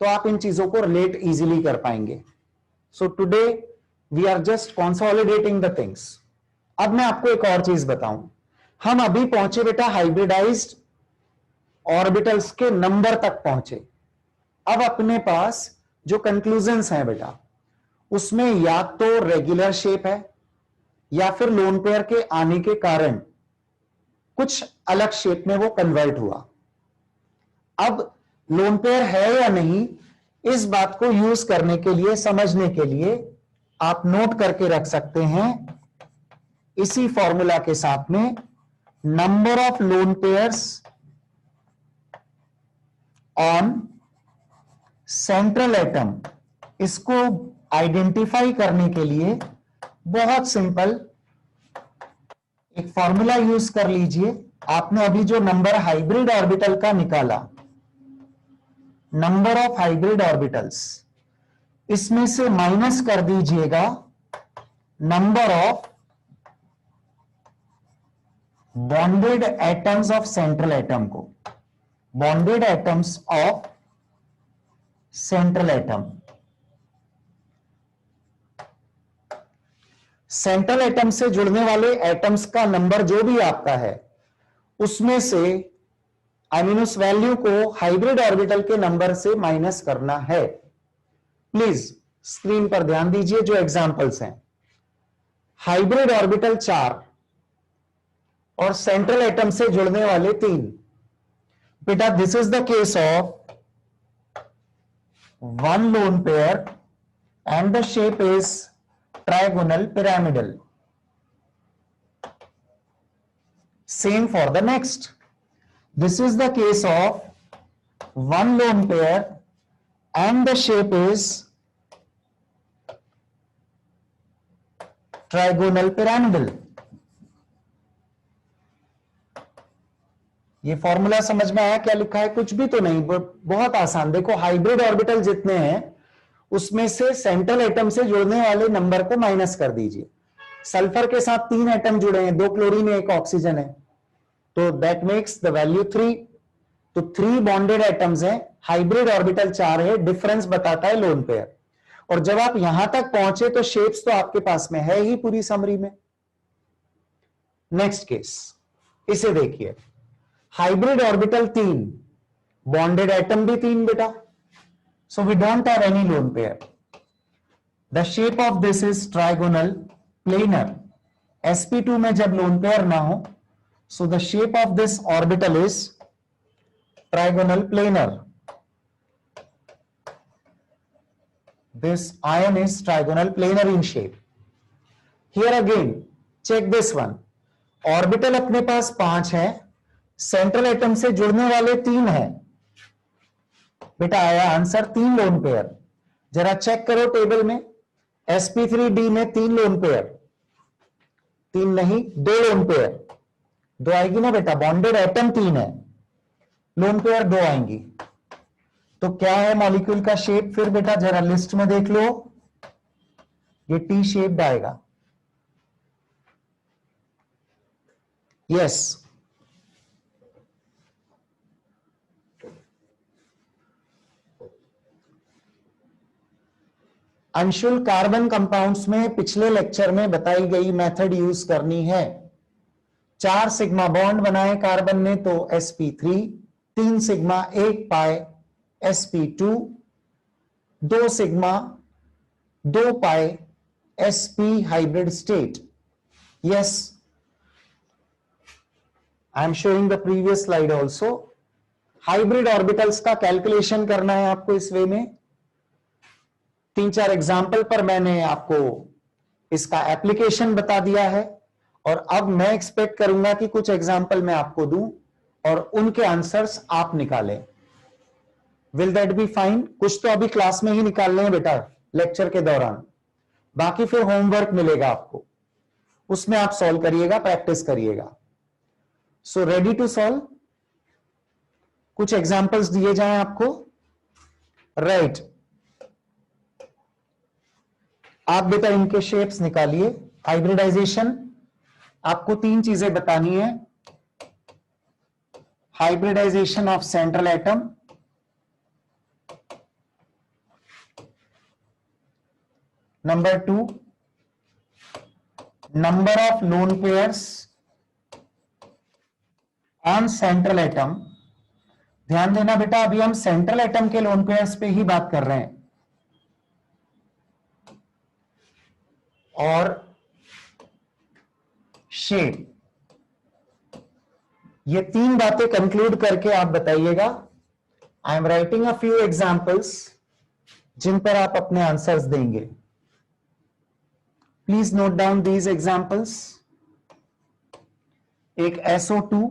तो आप इन चीजों को रिलेट इजीली कर पाएंगे. So today we are just consolidating the things. अब मैं आपको एक और चीज बताऊं. हम अभी पहुंचे बेटा हाइब्रिडाइज्ड ऑर्बिटल्स के नंबर तक पहुंचे. अब अपने पास जो कंक्लूजन्स हैं बेटा, उसमें या तो रेगुलर शेप है या फिर लोन पेयर के आने के कारण कुछ अलग शेप में वो कन्वर्ट हुआ. अब लोन पेयर है या नहीं, इस बात को यूज करने के लिए, समझने के लिए आप नोट करके रख सकते हैं इसी फॉर्मूला के साथ में, number of lone pairs on central atom. इसको आइडेंटिफाई करने के लिए बहुत सिंपल एक फॉर्मूला यूज कर लीजिए. आपने अभी जो नंबर हाइब्रिड ऑर्बिटल का निकाला, नंबर ऑफ हाइब्रिड ऑर्बिटल्स, इसमें से माइनस कर दीजिएगा number of bonded atoms of central atom को. Bonded atoms of central atom. Central atom से जुड़ने वाले एटम्स का नंबर जो भी आपका है, उसमें से उस वैल्यू को हाइब्रिड ऑर्बिटल के नंबर से माइनस करना है. प्लीज स्क्रीन पर ध्यान दीजिए जो एग्जांपल्स हैं. हाइब्रिड ऑर्बिटल 4 और सेंट्रल एटम से जुड़ने वाले 3. बेटा this is the case of one lone pair and the shape is trigonal pyramidal. Same for the next. This is the case of one lone pair and the shape is trigonal pyramidal. ये formula समझ में आया? क्या लिखा है? कुछ भी तो नहीं, बहुत आसान. देखो हाइब्रिड ऑर्बिटल जितने हैं उसमें से सेंट्रल एटम से जुड़ने वाले नंबर को माइनस कर दीजिए. सल्फर के साथ 3 एटम जुड़े हैं, 2 क्लोरीन 1 ऑक्सीजन है, तो दैट मेक्स द वैल्यू 3. तो 3 बॉन्डेड एटम्स हैं, हाइब्रिड ऑर्बिटल 4 है, डिफरेंस बताता है लोन पेयर. और जब आप यहां तक पहुंचे तो शेप्स तो आपके पास में है ही पूरी समरी में. नेक्स्ट केस, इसे देखिए. हाइब्रिड ऑर्बिटल 3, बॉन्डेड एटम भी 3 बेटा. So we don't have any lone pair. The shape of this is trigonal planar. sp2 में जब lone pair ना हो, so the shape of this orbital is trigonal planar. This ion is trigonal planar in shape. Here again, check this one. Orbital अपने पास 5 है, central atom से जुड़ने वाले 3 हैं. बेटा आया आंसर 3 लोन पेयर. जरा चेक करो टेबल में, sp3d में 3 लोन पेयर, 3 नहीं 2 लोन पेयर. 2 आएगी ना बेटा, बॉन्डेड एटम 3 है, लोन पेयर 2 आएंगी. तो क्या है मॉलिक्यूल का शेप फिर बेटा? जरा लिस्ट में देख लो, ये टी शेप्ड आएगा. यस, अंशुल कार्बन कंपाउंड्स में पिछले लेक्चर में बताई गई मेथड यूज करनी है. 4 सिग्मा बॉन्ड बनाए कार्बन ने तो sp3, 3 sigma 1 pi sp2, 2 sigma 2 pi sp hybrid state. Yes, I am showing the previous slide also. Hybrid orbitals का कैलकुलेशन करना है आपको इस वे में. 3-4 एग्जाम्पल पर मैंने आपको इसका एप्लीकेशन बता दिया है. और अब मैं एक्सपेक्ट करूंगा कि कुछ एग्जाम्पल मैं आपको दूं और उनके आंसर्स आप निकालें। Will that be fine? कुछ तो अभी क्लास में ही निकालने हैं बेटा, लेक्चर के दौरान, बाकी फिर होमवर्क मिलेगा आपको, उसमें आप सॉल्व करिएगा, प्रैक्टिस करिएगा। So ready to solve? कुछ एग्जाम्पल्स दिए जाएं आपको, राइट आप बेटा इनके शेप्स निकालिए। हाइब्रिडाइजेशन आपको तीन चीजें बतानी है। Hybridization of central atom, number two number of lone pairs on central atom. ध्यान देना बेटा, अभी हम सेंट्रल एटम के लोन पेयर्स पे ही बात कर रहे हैं। और शेप, ये तीन बातें कंक्लूड करके आप बताइएगा। I am writing a few examples जिन पर आप अपने आंसर्स देंगे। Please note down these examples. एक SO2,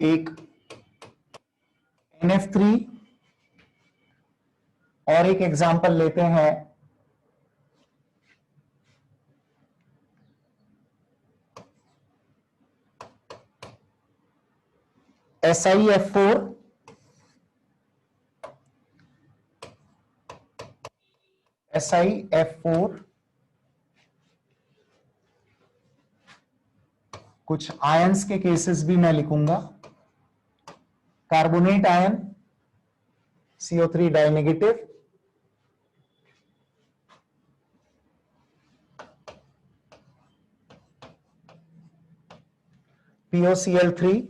एक NF3 और एक एग्जांपल लेते हैं SiF4, SiF4, कुछ आयंस के केसेस भी मैं लिखूंगा। कार्बोनेट आयन CO3 डाइनेगेटिव, POCl3,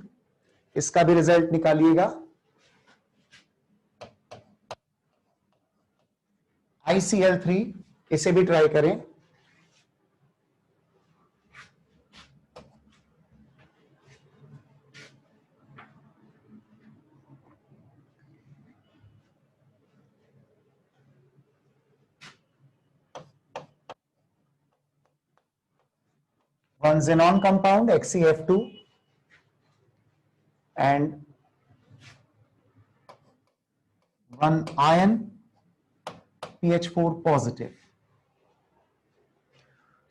इसका भी रिजल्ट निकालिएगा। ICl3, इसे भी ट्राई करें। One xenon compound XeF2 and one ion PH4 positive.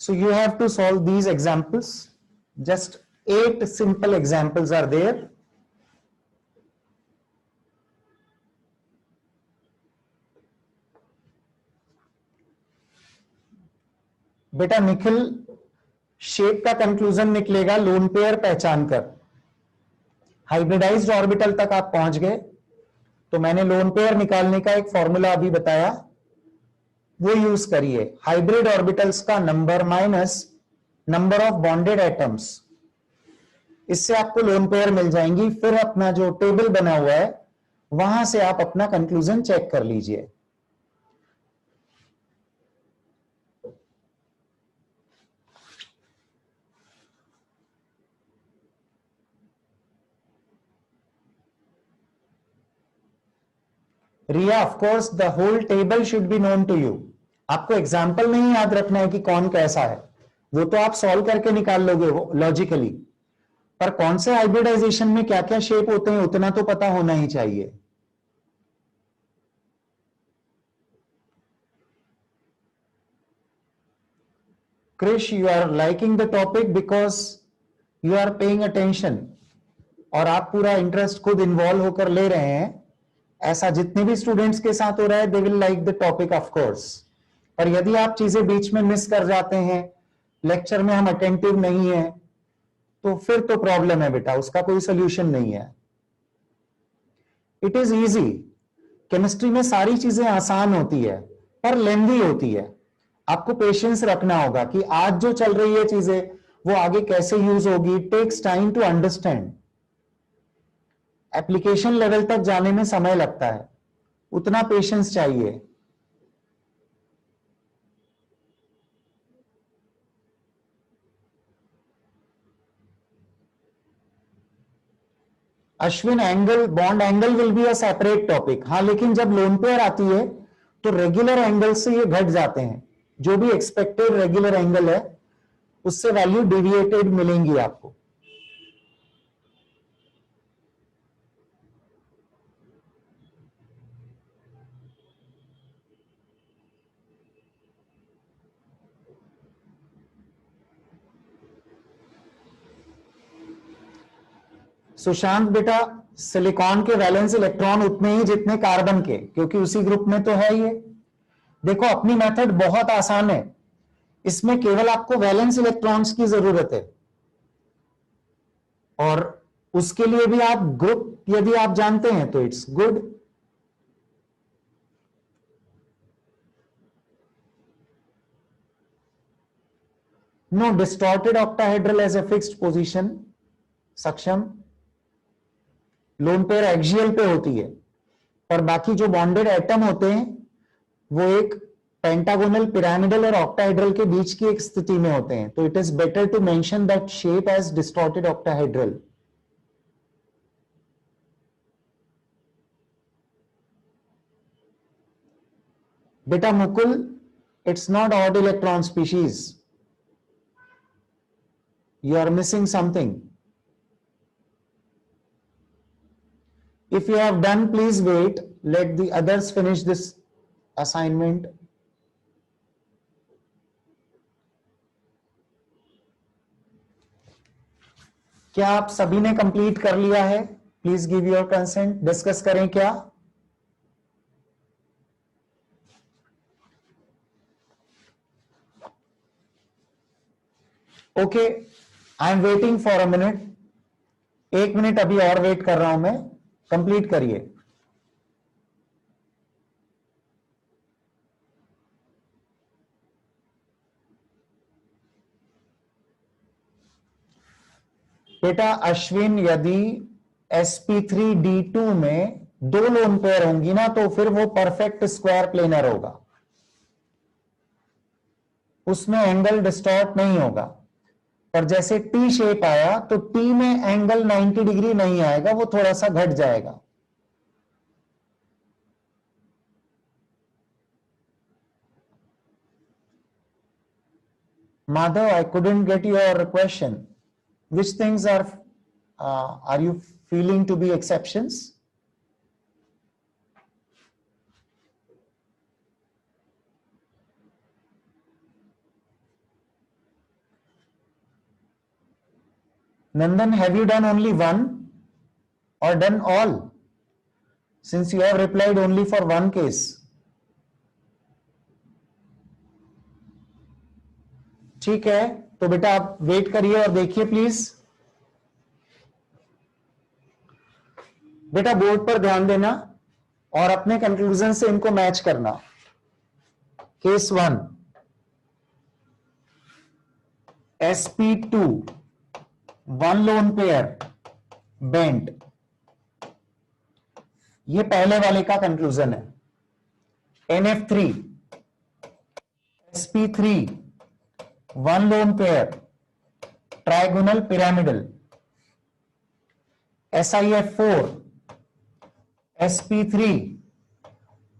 So you have to solve these examples. Just 8 simple examples are there. बेटा निखिल, शेप का कंक्लूजन निकलेगा लोन पेयर पहचान कर। हाइब्रिडाइज्ड ऑर्बिटल तक आप पहुंच गए, तो मैंने लोन पेयर निकालने का एक फॉर्मूला अभी बताया, वो यूज करिए। हाइब्रिड ऑर्बिटल्स का number minus number of bonded atoms, इससे आपको लोन पेयर मिल जाएंगी। फिर अपना जो टेबल बना हुआ है वहां से आप अपना कंक्लूजन चेक कर लीजिए। Riya, of course the whole table should be known to you. आपको एग्जाम्पल नहीं याद रखना है कि कौन कैसा है, वो तो आप सॉल्व करके निकाल लोगे लॉजिकली, पर कौन से हाइब्रिडाइजेशन में क्या क्या शेप होते हैं उतना तो पता होना ही चाहिए। Krish, you are liking the topic because you are paying attention, और आप पूरा इंटरेस्ट खुद इन्वॉल्व होकर ले रहे हैं। ऐसा जितने भी स्टूडेंट्स के साथ हो रहा है, they will like the topic of course. पर यदि आप चीजें बीच में मिस कर जाते हैं, लेक्चर में हम अटेंटिव नहीं है, तो फिर तो प्रॉब्लम है बेटा, उसका कोई सोल्यूशन नहीं है। इट इज इजी, केमिस्ट्री में सारी चीजें आसान होती है पर लेंदी होती है। आपको पेशेंस रखना होगा कि आज जो चल रही है चीजें वो आगे कैसे यूज होगी। Takes time to understand. Application level तक जाने में समय लगता है, उतना पेशेंस चाहिए। Ashwin, angle, bond angle will be a separate topic. हाँ, लेकिन जब लोन पेयर आती है तो रेगुलर एंगल से ये घट जाते हैं। जो भी एक्सपेक्टेड रेगुलर एंगल है उससे वैल्यू डेविएटेड मिलेंगी आपको। सुशांत बेटा, सिलिकॉन के वैलेंस इलेक्ट्रॉन उतने ही जितने कार्बन के, क्योंकि उसी ग्रुप में तो है ये। देखो, अपनी मेथड बहुत आसान है, इसमें केवल आपको वैलेंस इलेक्ट्रॉन्स की जरूरत है, और उसके लिए भी आप ग्रुप यदि आप जानते हैं तो it's good. No distorted octahedral as a fixed position, Saksham. Lone pair axial पे होती है, और बाकी जो बॉन्डेड एटम होते हैं वो एक पेंटागोनल, पिरामिडल और ऑक्टाहेड्रल के बीच की एक स्थिति में होते हैं। तो it is better to mention that shape as distorted octahedral. बेटा Mukul, it's not odd electron species, you are missing something. If you have done, please wait, let the others finish this assignment. क्या आप सभी ने complete कर लिया है? Please give your consent. Discuss करें क्या? Okay, I am waiting for a minute. 1 minute अभी और वेट कर रहा हूं मैं। कंप्लीट करिए। बेटा अश्विन, यदि sp3d2 में 2 लोन पेयर होंगी ना, तो फिर वो परफेक्ट स्क्वायर प्लेनर होगा, उसमें एंगल डिस्टॉर्ट नहीं होगा। पर जैसे टी शेप आया तो टी में एंगल 90 डिग्री नहीं आएगा, वो थोड़ा सा घट जाएगा। Madhav, I couldn't get your question. Which things are you feeling to be exceptions? Nandan, have you done only one or done all? Since you have replied only for one case. ठीक है, तो बेटा आप वेट करिए और देखिए please. बेटा board पर ध्यान देना और अपने कंक्लूजन से इनको मैच करना। Case 1, sp2 1 lone pair bent, ये पहले वाले का कंक्लूजन है। NF3 sp3 1 lone pair trigonal pyramidal, SiF4 sp3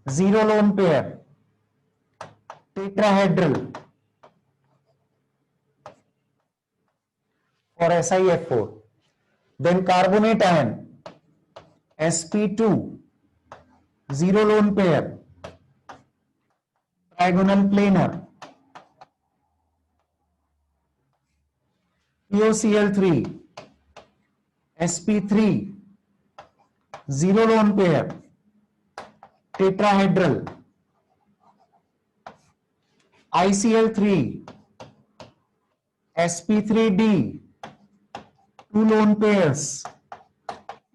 0 lone pair tetrahedral for SiF4. Then carbonate ion sp2 0 lone pair trigonal planar, PoCl3 sp3 0 lone pair tetrahedral, ICl3 sp3d 2 lone pairs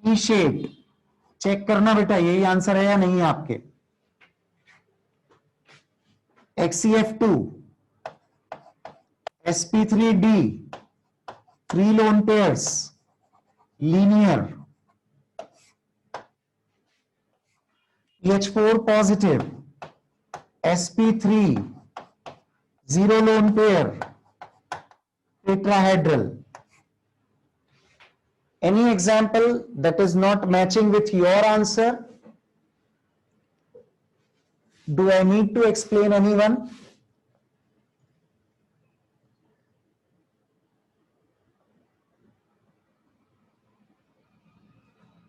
T shaped। Check करना बेटा यही answer है या नहीं है आपके। XCF2 sp3d 3 lone pairs linear, PH4 positive sp3 0 lone pair tetrahedral, Any example that is not matching with your answer? Do I need to explain anyone?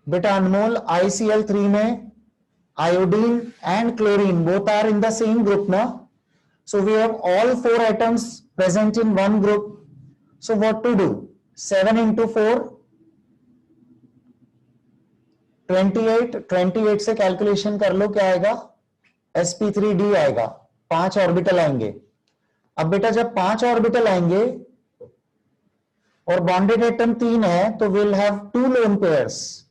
बेटा अनमोल, ICl3 में iodine and chlorine both are in the same group ना? So we have all 4 atoms present in one group. So what to do? 7 into 4, 28. 28 से calculation कर लो, क्या आएगा? sp3d आएगा, 5 orbital आएंगे. अब बेटा जब 5 ऑर्बिटल आएंगे और बॉन्डेड एटम 3 है, तो will have 2 lone pairs.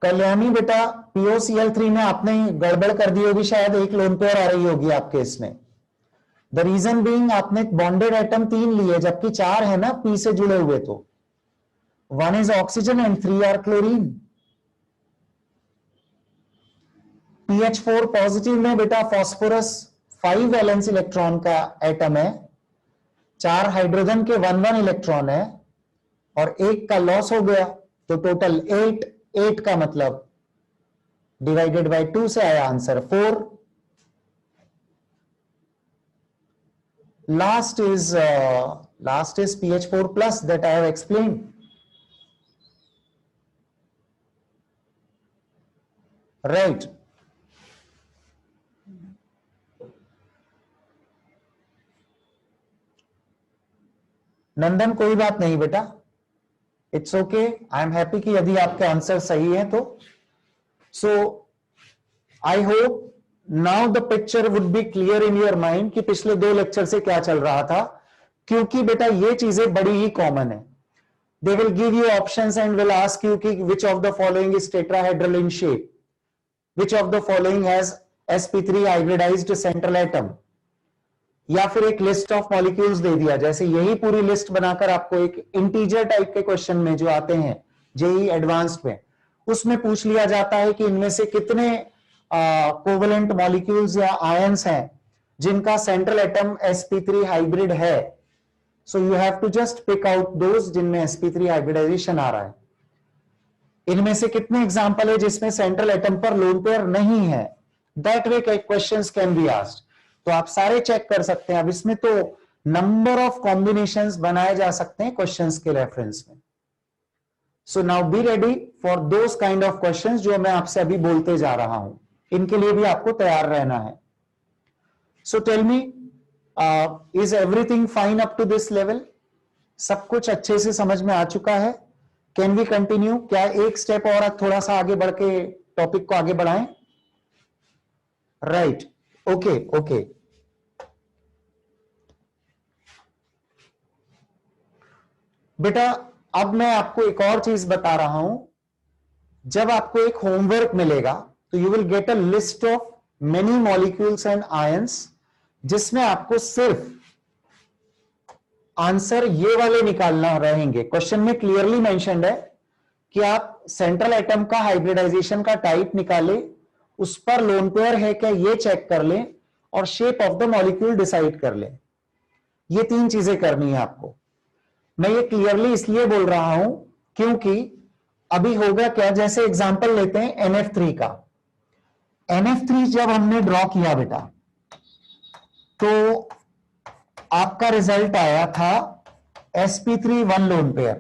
Kalyani बेटा, POCl3 में आपने गड़बड़ कर दी होगी, शायद एक लोन पेयर आ रही होगी आपके इसमें. द रीजन बीइंग आपने बॉन्डेड एटम 3 लिए, जबकि 4 है ना P से जुड़े हुए, तो 1 is oxygen and 3 are chlorine. PH4 positive में बेटा फॉस्फोरस 5 वैलेंस इलेक्ट्रॉन का एटम है, 4 हाइड्रोजन के 1 इलेक्ट्रॉन है और एक का लॉस हो गया, तो टोटल 8 का मतलब डिवाइडेड बाय 2 से आया answer 4. Last is PH4 plus that I have explained. Right. Nandan, कोई बात नहीं बेटा, it's okay. I am happy कि यदि आपके आंसर सही है तो. So I hope now the picture would be clear in your mind कि पिछले 2 लेक्चर से क्या चल रहा था, क्योंकि बेटा ये चीजें बड़ी ही कॉमन है. They will give you options and will ask you कि which of the following is tetrahedral in shape, which of the following has sp3 hybridized central atom, या फिर एक लिस्ट ऑफ मॉलिक्यूल्स दे दिया. जैसे यही पूरी लिस्ट बनाकर आपको एक इंटीजर टाइप के क्वेश्चन में जो आते हैं जेई एडवांस्ड में, उसमें पूछ लिया जाता है कि इनमें से कितने कोवेलेंट मॉलिक्यूल्स या आयंस हैं जिनका सेंट्रल एटम sp3 हाइब्रिड है. So you have to just pick out those जिनमें sp3 हाइब्रिडाइजेशन आ रहा है. इनमें से कितने एग्जांपल है जिसमें सेंट्रल एटम पर लोन पेयर नहीं है. That way questions can be asked. तो आप सारे चेक कर सकते हैं. अब इसमें तो नंबर ऑफ कॉम्बिनेशंस बनाए जा सकते हैं क्वेश्चंस के रेफरेंस में. So now be ready for those kind of questions जो मैं आपसे अभी बोलते जा रहा हूं. इनके लिए भी आपको तैयार रहना है. So tell me, is everything fine up to this level? सब कुछ अच्छे से समझ में आ चुका है? Can we continue? क्या एक स्टेप और थोड़ा सा आगे बढ़ के टॉपिक को आगे बढ़ाएं? Right, okay. बेटा अब मैं आपको एक और चीज बता रहा हूं. जब आपको एक होमवर्क मिलेगा तो you will get a list of many molecules and ions, जिसमें आपको सिर्फ आंसर ये वाले निकालना रहेंगे. क्वेश्चन में क्लियरली मेंशन्ड है कि आप सेंट्रल एटम का हाइब्रिडाइजेशन का टाइप निकाले, उस पर लोन पेयर है क्या ये चेक कर लें, और shape of the molecule decide कर लें. ये 3 चीजें करनी है आपको. मैं ये क्लियरली इसलिए बोल रहा हूं क्योंकि अभी होगा क्या, जैसे एग्जांपल लेते हैं NF3 का. NF3 जब हमने ड्रॉ किया बेटा, तो आपका रिजल्ट आया था sp3 1 लोन पेयर.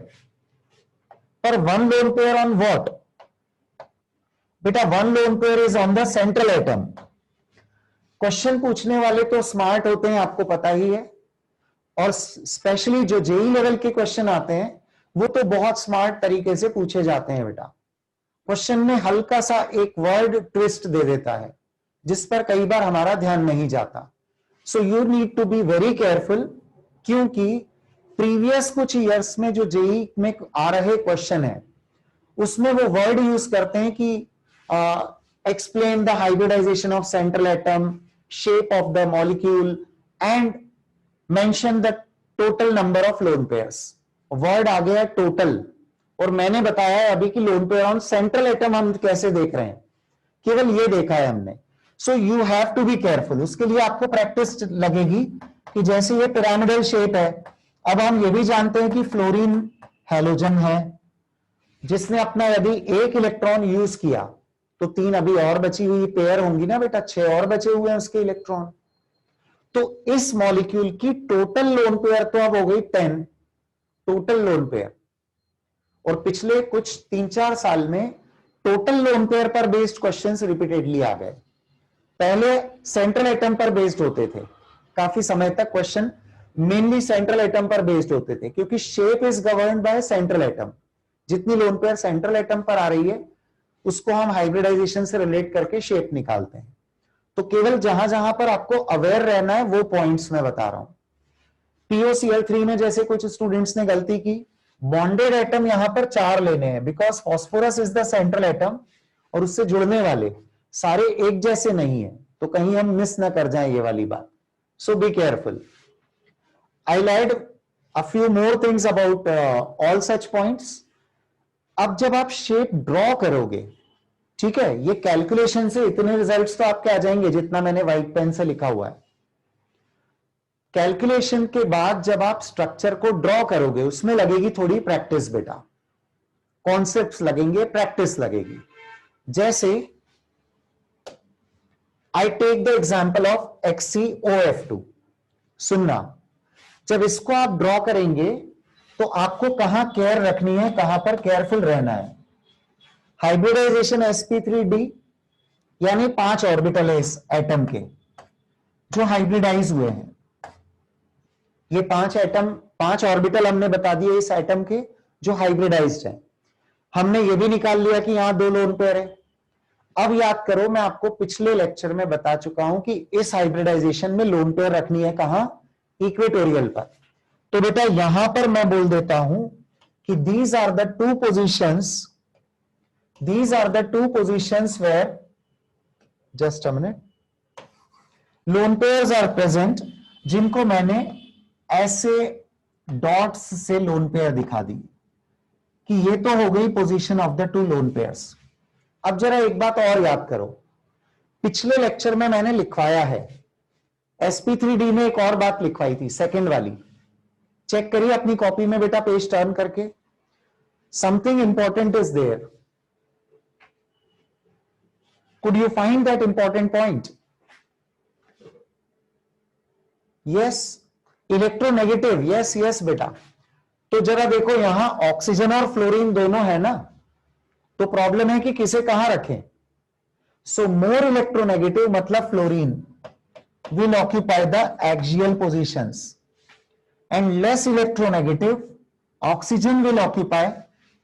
पर 1 लोन पेयर ऑन व्हाट बेटा? 1 lone pair is on the central atom. Question पूछने वाले तो स्मार्ट होते हैं, आपको पता ही है, और स्पेशली जो जेई लेवल के क्वेश्चन आते हैं वो तो बहुत स्मार्ट तरीके से पूछे जाते हैं बेटा. क्वेश्चन में हल्का सा एक वर्ड ट्विस्ट दे देता है जिस पर कई बार हमारा ध्यान नहीं जाता. So you need to be very careful, क्योंकि प्रीवियस कुछ ईयर्स में जो जेई में आ रहे क्वेश्चन है उसमें वो वर्ड यूज करते हैं कि explain the hybridization of central atom, shape of the molecule and mention the total number of lone pairs. Word आ गया टोटल, और मैंने बताया है अभी कि lone pair on central atom हम कैसे देख रहे हैं, केवल ये देखा है हमने. So you have to be careful. उसके लिए आपको प्रैक्टिस लगेगी कि जैसे ये पिरामिडल शेप है, अब हम ये भी जानते हैं कि फ्लोरीन हैलोजन है, जिसने अपना यदि एक इलेक्ट्रॉन यूज किया तो 3 अभी और बची हुई पेयर होंगी ना बेटा, 6 और बचे हुए हैं उसके इलेक्ट्रॉन। तो इस मॉलिक्यूल की टोटल लोन पेयर तो अब हो गई 10 टोटल लोन पेयर। और पिछले कुछ 3-4 साल में टोटल लोन पेयर पर बेस्ड क्वेश्चंस रिपीटेडली आ गए। पहले सेंट्रल एटम पर बेस्ड होते थे, काफी समय तक क्वेश्चन मेनली सेंट्रल एटम पर बेस्ड होते थे, क्योंकि shape is governed by central atom. जितनी लोन पेयर सेंट्रल एटम पर आ रही है उसको हम हाइब्रिडाइजेशन से रिलेट करके शेप निकालते हैं। तो केवल जहां जहां पर आपको अवेयर रहना है वो पॉइंट्स मैं बता रहा हूं। POCl3 में जैसे कुछ स्टूडेंट्स ने गलती की, बॉन्डेड एटम यहां पर 4 लेने हैं, because phosphorus is the central atom और उससे जुड़ने वाले सारे एक जैसे नहीं है, तो कहीं हम मिस ना कर जाएं ये वाली बात। So be careful. I'll add a few more things about all such points. अब जब आप शेप ड्रॉ करोगे, ठीक है, ये कैलकुलेशन से इतने रिजल्ट्स तो आपके आ जाएंगे जितना मैंने व्हाइट पेन से लिखा हुआ है। कैलकुलेशन के बाद जब आप स्ट्रक्चर को ड्रॉ करोगे उसमें लगेगी थोड़ी प्रैक्टिस बेटा, कॉन्सेप्ट्स लगेंगे, प्रैक्टिस लगेगी। जैसे I take the example of XCOF2। सुनना, जब इसको आप ड्रॉ करेंगे तो आपको कहां केयर रखनी है, कहां पर केयरफुल रहना है। हाइब्रिडाइजेशन sp3d यानी 5 ऑर्बिटल है इस एटम के जो हाइब्रिडाइज हुए हैं। ये 5 ऑर्बिटल हमने बता दिए इस एटम के जो हाइब्रिडाइज्ड है। हमने ये भी निकाल लिया कि यहां 2 लोन पेयर है। अब याद करो, मैं आपको पिछले लेक्चर में बता चुका हूं कि इस हाइब्रिडाइजेशन में लोन पेयर रखनी है कहां, इक्वेटोरियल पर। तो बेटा यहां पर मैं बोल देता हूं कि these are the two positions where, just a minute, lone pairs are present, जिनको मैंने ऐसे डॉट्स से लोन पेयर दिखा दी कि ये तो हो गई position of the 2 lone pairs. अब जरा एक बात और याद करो, पिछले लेक्चर में मैंने लिखवाया है, sp3d में एक और बात लिखवाई थी, सेकंड वाली। चेक करिए अपनी कॉपी में बेटा, पेज टर्न करके। Something important is there. Could you find that important point? Yes, electronegative, yes yes बेटा। तो जरा देखो, यहां ऑक्सीजन और फ्लोरीन दोनों है ना, तो प्रॉब्लम है कि किसे कहां रखें। सो मोर इलेक्ट्रोनेगेटिव मतलब fluorine will occupy the axial positions and less electronegative oxygen will occupy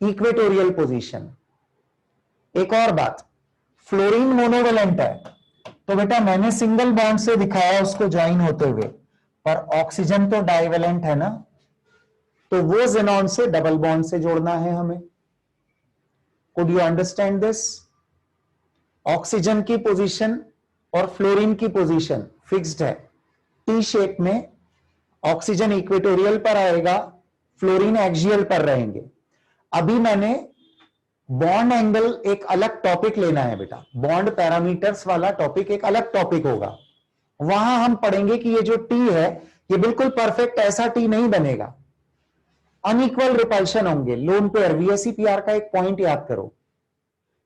equatorial position। एक और बात, फ्लोरीन मोनोवेलेंट है, तो बेटा मैंने सिंगल बॉन्ड से दिखाया उसको ज्वाइन होते हुए, पर ऑक्सीजन तो डाइवेलेंट है ना, तो वो ज़ेनॉन से डबल बॉन्ड से जोड़ना है हमें। Could you understand this? Oxygen की पोजीशन और फ्लोरीन की पोजीशन फिक्स्ड है, टी शेप में। ऑक्सीजन इक्वेटोरियल पर आएगा, फ्लोरीन एक्सियल पर रहेंगे। अभी मैंने बॉन्ड एंगल एक अलग टॉपिक लेना है बेटा, बॉन्ड पैरामीटर्स वाला टॉपिक एक अलग टॉपिक होगा। वहां हम पढ़ेंगे कि ये जो टी है ये बिल्कुल परफेक्ट ऐसा टी नहीं बनेगा, अनइक्वल रिपल्शन होंगे। लोन पेयर VSEPR का एक पॉइंट याद करो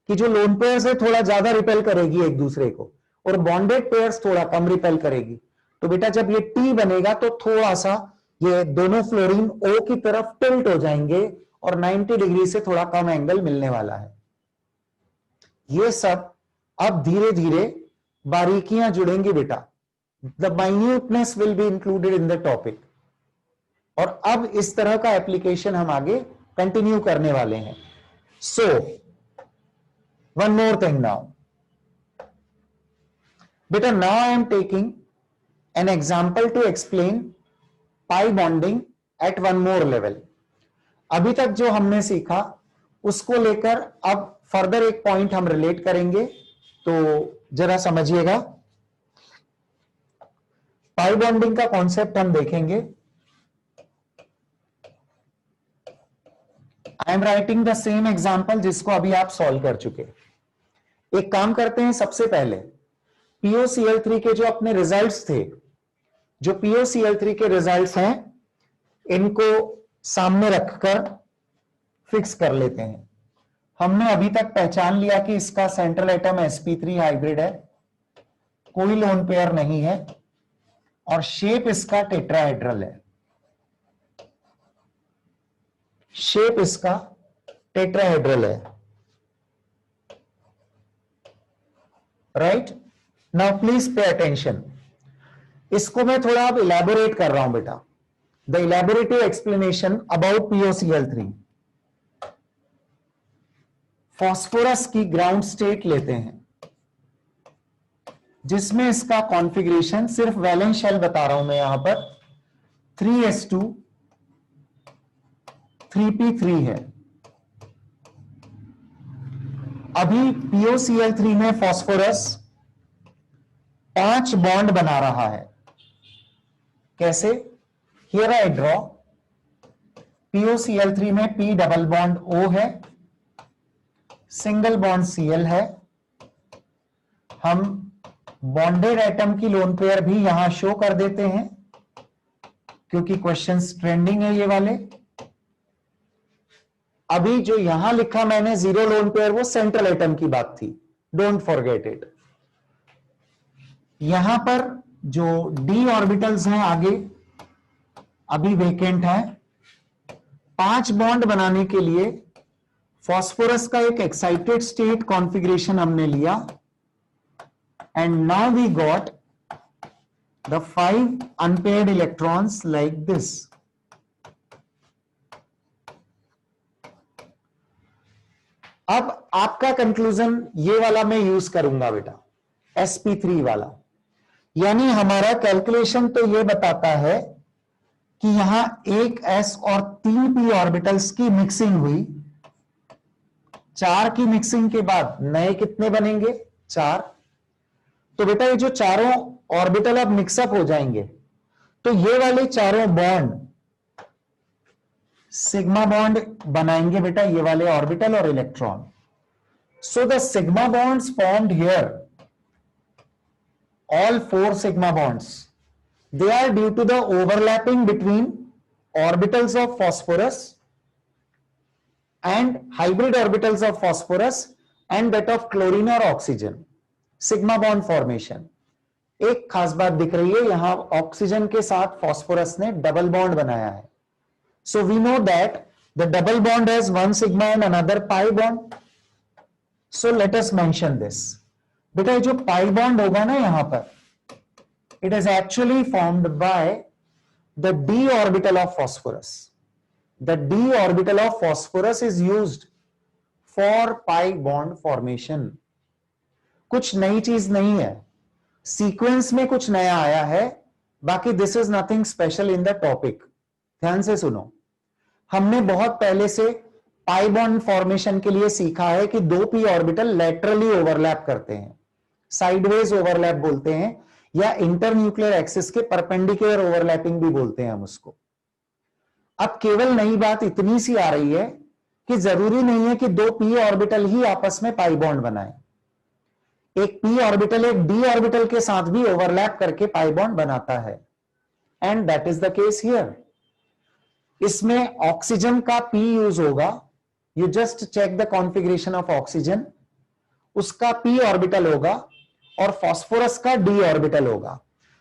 कि जो लोन पेयर से थोड़ा ज्यादा रिपेल करेगी एक दूसरे को और बॉन्डेड पेयर्स थोड़ा कम रिपेल करेगी। तो बेटा जब ये टी बनेगा तो थोड़ा सा ये दोनों फ्लोरीन O की तरफ टिल्ट हो जाएंगे और 90 डिग्री से थोड़ा कम एंगल मिलने वाला है। ये सब अब धीरे धीरे बारीकियां जुड़ेंगी बेटा। The minuteness will be included in the topic. और अब इस तरह का एप्लीकेशन हम आगे कंटिन्यू करने वाले हैं। So one more thing now बेटा, now I am taking an example to explain pi bonding at one more level। अभी तक जो हमने सीखा उसको लेकर अब फर्दर एक पॉइंट हम रिलेट करेंगे, तो जरा समझिएगा। पाई बॉन्डिंग का कॉन्सेप्ट हम देखेंगे। आई am writing the same example जिसको अभी आप सॉल्व कर चुके। एक काम करते हैं, सबसे पहले POCl3 के जो अपने रिजल्ट्स थे, जो POCl3 के रिजल्ट्स हैं, इनको सामने रखकर फिक्स कर लेते हैं। हमने अभी तक पहचान लिया कि इसका सेंट्रल एटम sp3 हाइब्रिड है, कोई लोन पेयर नहीं है और शेप इसका टेट्राहेड्रल है। शेप इसका टेट्राहेड्रल है, right. Now please pay attention, इसको मैं थोड़ा अब इलैबोरेट कर रहा हूं बेटा। The elaborative explanation about POCl3। Phosphorus की ग्राउंड स्टेट लेते हैं जिसमें इसका कॉन्फ़िगरेशन सिर्फ वैलेंस शेल बता रहा हूं मैं यहां पर 3s2 3p3 है। अभी POCl3 में फास्फोरस 5 बॉन्ड बना रहा है। कैसे? Here I draw. POCl3 में P डबल बॉन्ड O है, सिंगल बॉन्ड Cl है। हम बॉन्डेड एटम की लोन पेयर भी यहां शो कर देते हैं क्योंकि क्वेश्चंस ट्रेंडिंग है ये वाले। अभी जो यहां लिखा मैंने जीरो लोन पेयर वो सेंट्रल एटम की बात थी, डोंट फॉरगेट इट। यहां पर जो d ऑर्बिटल्स हैं आगे अभी वेकेंट है। 5 बॉन्ड बनाने के लिए फास्फोरस का एक एक्साइटेड स्टेट कॉन्फ़िगरेशन हमने लिया and now we got the 5 unpaired electrons like this. अब आपका कंक्लूजन ये वाला मैं यूज करूंगा बेटा, sp3 वाला। यानी हमारा कैलकुलेशन तो ये बताता है कि यहां एक s और 3 p ऑर्बिटल्स की मिक्सिंग हुई। 4 की मिक्सिंग के बाद नए कितने बनेंगे? 4। तो बेटा ये जो चारों ऑर्बिटल अब मिक्सअप हो जाएंगे तो ये वाले चारों बॉन्ड सिग्मा बॉन्ड बनाएंगे बेटा, ये वाले ऑर्बिटल और electron. So the sigma bonds formed here, all 4 sigma bonds, they are due to the overlapping between orbitals of phosphorus and hybrid orbitals of phosphorus and that of chlorine or oxygen. Sigma bond formation. एक खास बात दिख रही है, यहां oxygen के साथ phosphorus ने डबल बॉन्ड बनाया है। So we know that the double bond has 1 sigma and another pi bond. So let us mention this. बेटा जो पाई बॉन्ड होगा ना यहां पर, it is actually formed by the d orbital of phosphorus. The d orbital of phosphorus is used for pi bond formation. कुछ नई चीज नहीं है, सीक्वेंस में कुछ नया आया है, बाकी this is nothing special in the topic. ध्यान से सुनो, हमने बहुत पहले से पाई बॉन्ड फॉर्मेशन के लिए सीखा है कि 2 p ऑर्बिटल लेटरली ओवरलैप करते हैं, साइडवेज ओवरलैप बोलते हैं, या इंटरन्यूक्लियर एक्सिस के परपेंडिकुलर ओवरलैपिंग भी बोलते हैं हम उसको। अब केवल नई बात इतनी सी आ रही है कि जरूरी नहीं है कि 2 p ऑर्बिटल ही आपस में पाई बॉन्ड बनाए। एक p ऑर्बिटल एक d ऑर्बिटल के साथ भी ओवरलैप करके पाई बॉन्ड बनाता है, and that is the case here. इसमें ऑक्सीजन का p यूज होगा। You just check the configuration of oxygen, उसका p ऑर्बिटल होगा और फास्फोरस का d ऑर्बिटल होगा।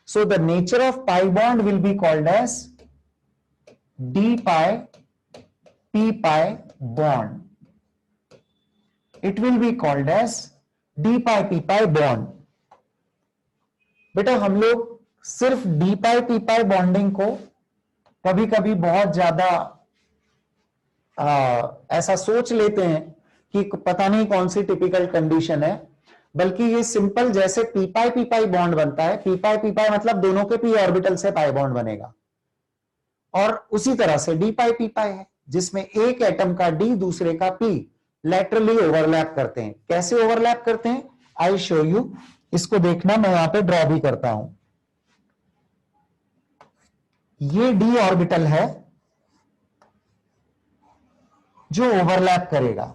So the nature of pi bond will be called as d pi p pi bond. It will be called as d pi p pi bond. बेटा हम लोग सिर्फ d pi p pi bonding को कभी कभी बहुत ज्यादा ऐसा सोच लेते हैं कि पता नहीं कौन सी टिपिकल कंडीशन है, बल्कि ये सिंपल जैसे p pi बॉन्ड बनता है, p pi मतलब दोनों के p ऑर्बिटल से पाई बॉन्ड बनेगा, और उसी तरह से d pi है जिसमें एक एटम का d दूसरे का p लैटरली ओवरलैप करते हैं। कैसे ओवरलैप करते हैं आई शो यू, इसको देखना, मैं यहां पे ड्रॉ भी करता हूं। ये d ऑर्बिटल है जो ओवरलैप करेगा,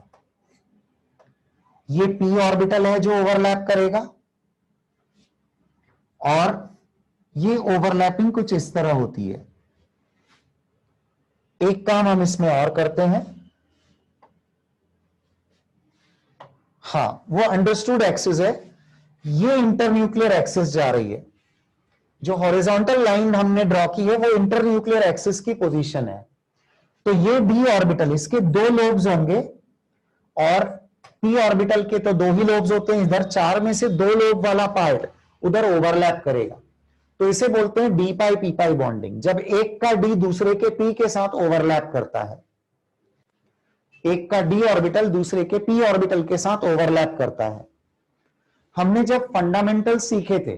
ये p ऑर्बिटल है जो ओवरलैप करेगा, और ये ओवरलैपिंग कुछ इस तरह होती है। एक काम हम इसमें और करते हैं, हाँ, वो अंडरस्टूड एक्सिस है, ये इंटरन्यूक्लियर एक्सिस जा रही है, जो हॉरिजॉन्टल लाइन हमने ड्रॉ की है वो इंटरन्यूक्लियर एक्सिस की पोजीशन है। तो ये डी ऑर्बिटल, इसके दो लोब्स होंगे और पी ऑर्बिटल के तो दो ही लोब्स होते हैं, इधर चार में से दो लोब वाला पार्ट उधर ओवरलैप करेगा, तो इसे बोलते हैं D pi p pi bonding, जब एक का डी दूसरे के पी के साथ ओवरलैप करता है, एक का डी ऑर्बिटल दूसरे के पी ऑर्बिटल के साथ ओवरलैप करता है। हमने जब फंडामेंटल सीखे थे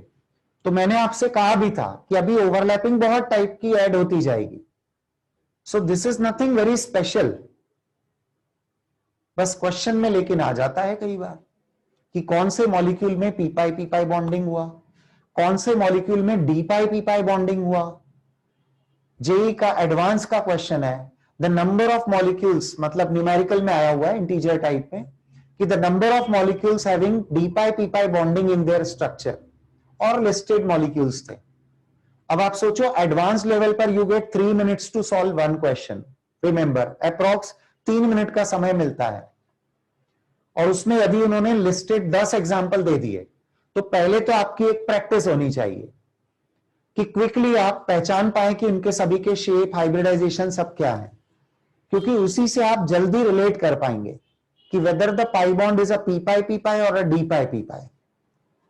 तो मैंने आपसे कहा भी था कि अभी ओवरलैपिंग बहुत टाइप की ऐड होती जाएगी, so this is nothing very special, बस क्वेश्चन में लेकिन आ जाता है कई बार कि कौन से मॉलिक्यूल में पी पाई बॉन्डिंग हुआ, कौन से मॉलिक्यूल में डी पी पाई बॉन्डिंग हुआ। जेई का एडवांस का क्वेश्चन है, द नंबर ऑफ मॉलिक्यूल्स, मतलब न्यूमेरिकल में आया हुआ है इंटीजर टाइप में, कि the number of molecules having d p pi bonding in their structure, और लिस्टेड मॉलिक्यूल्स थे। अब आप सोचो एडवांस लेवल पर you get 3 minutes to solve one question, remember approx 3 minute का समय मिलता है, और उसमें यदि उन्होंने लिस्टेड 10 एग्जाम्पल दे दिए तो पहले तो आपकी एक प्रैक्टिस होनी चाहिए कि क्विकली आप पहचान पाए कि उनके सभी के शेप, हाइब्रिडाइजेशन सब क्या है, क्योंकि उसी से आप जल्दी रिलेट कर पाएंगे कि whether the pi bond is a p pi और अ डी पी पाई।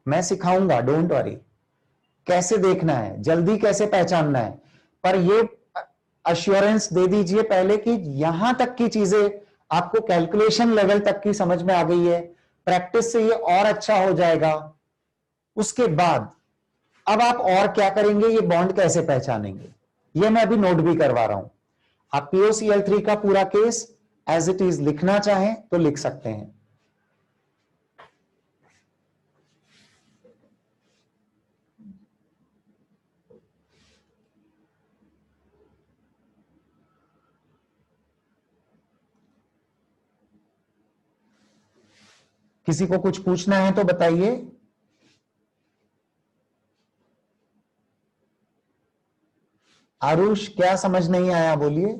मैं सिखाऊंगा, डोंट वरी, कैसे देखना है, जल्दी कैसे पहचानना है, पर ये अश्योरेंस दे दीजिए पहले कि यहां तक की चीजें आपको कैलकुलेशन लेवल तक की समझ में आ गई है, प्रैक्टिस से ये और अच्छा हो जाएगा। उसके बाद अब आप और क्या करेंगे, ये बॉन्ड कैसे पहचानेंगे, ये मैं अभी नोट भी करवा रहा हूं। आप POCl3 का पूरा केस एज इट इज लिखना चाहें तो लिख सकते हैं। किसी को कुछ पूछना है तो बताइए। आरुष, क्या समझ नहीं आया, बोलिए,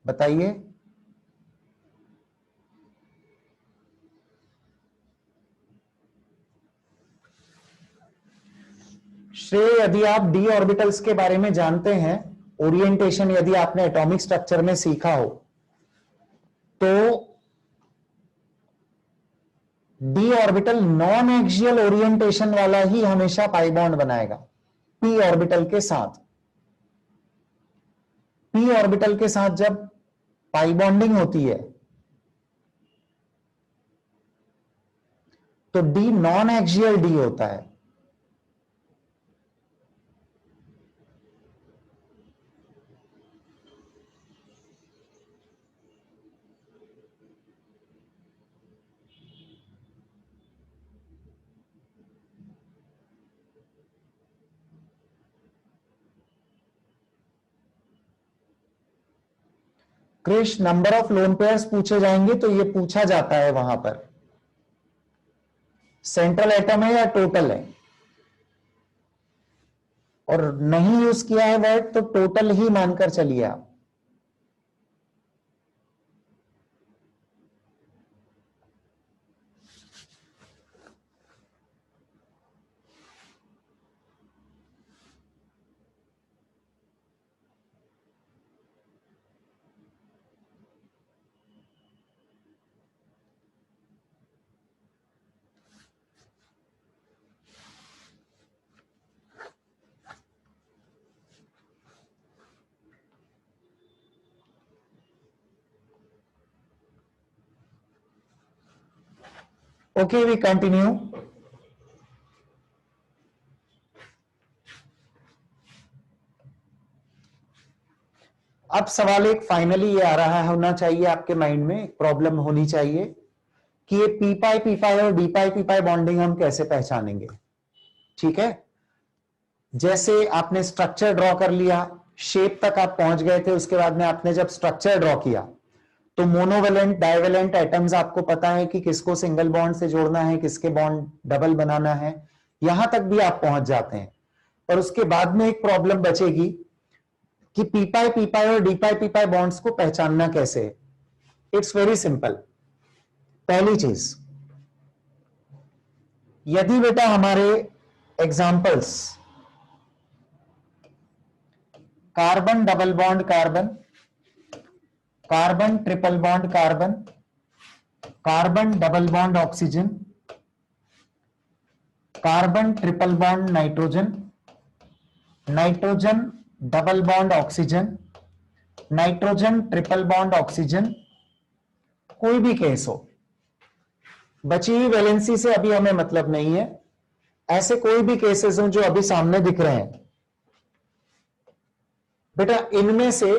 बताइए। श्रेय, यदि आप डी ऑर्बिटल्स के बारे में जानते हैं, ओरिएंटेशन यदि आपने एटॉमिक स्ट्रक्चर में सीखा हो, तो D orbital non axial orientation वाला ही हमेशा पाई बॉन्ड बनाएगा पी ऑर्बिटल के साथ। पी ऑर्बिटल के साथ जब पाई बॉन्डिंग होती है तो डी नॉन एक्सियल डी होता है। Krish, number of lone pairs पूछे जाएंगे तो ये पूछा जाता है वहां पर, सेंट्रल एटम है या टोटल है, और नहीं यूज किया है वर्ड तो टोटल ही मानकर चलिए आप। Okay, we continue. अब सवाल एक फाइनली ये आ रहा है, होना चाहिए आपके माइंड में एक प्रॉब्लम होनी चाहिए कि ये पी पाई और डी पी पाई बॉन्डिंग हम कैसे पहचानेंगे। ठीक है, जैसे आपने स्ट्रक्चर ड्रॉ कर लिया, शेप तक आप पहुंच गए थे, उसके बाद में आपने जब स्ट्रक्चर ड्रॉ किया तो मोनोवेलेंट डाइवेलेंट एटम्स आपको पता है कि किसको सिंगल बॉन्ड से जोड़ना है, किसके बॉन्ड डबल बनाना है, यहां तक भी आप पहुंच जाते हैं। और उसके बाद में एक प्रॉब्लम बचेगी कि पी पाई और डी पाई बॉन्ड्स को पहचानना कैसे है। It's very simple. पहली चीज, यदि बेटा हमारे examples carbon double bond carbon, carbon triple bond carbon, carbon double bond oxygen, carbon triple bond nitrogen, nitrogen double bond oxygen, nitrogen triple bond oxygen, कोई भी केस हो, बची हुई वैलेंसी से अभी हमें मतलब नहीं है, ऐसे कोई भी केसेस हो जो अभी सामने दिख रहे हैं बेटा, इनमें से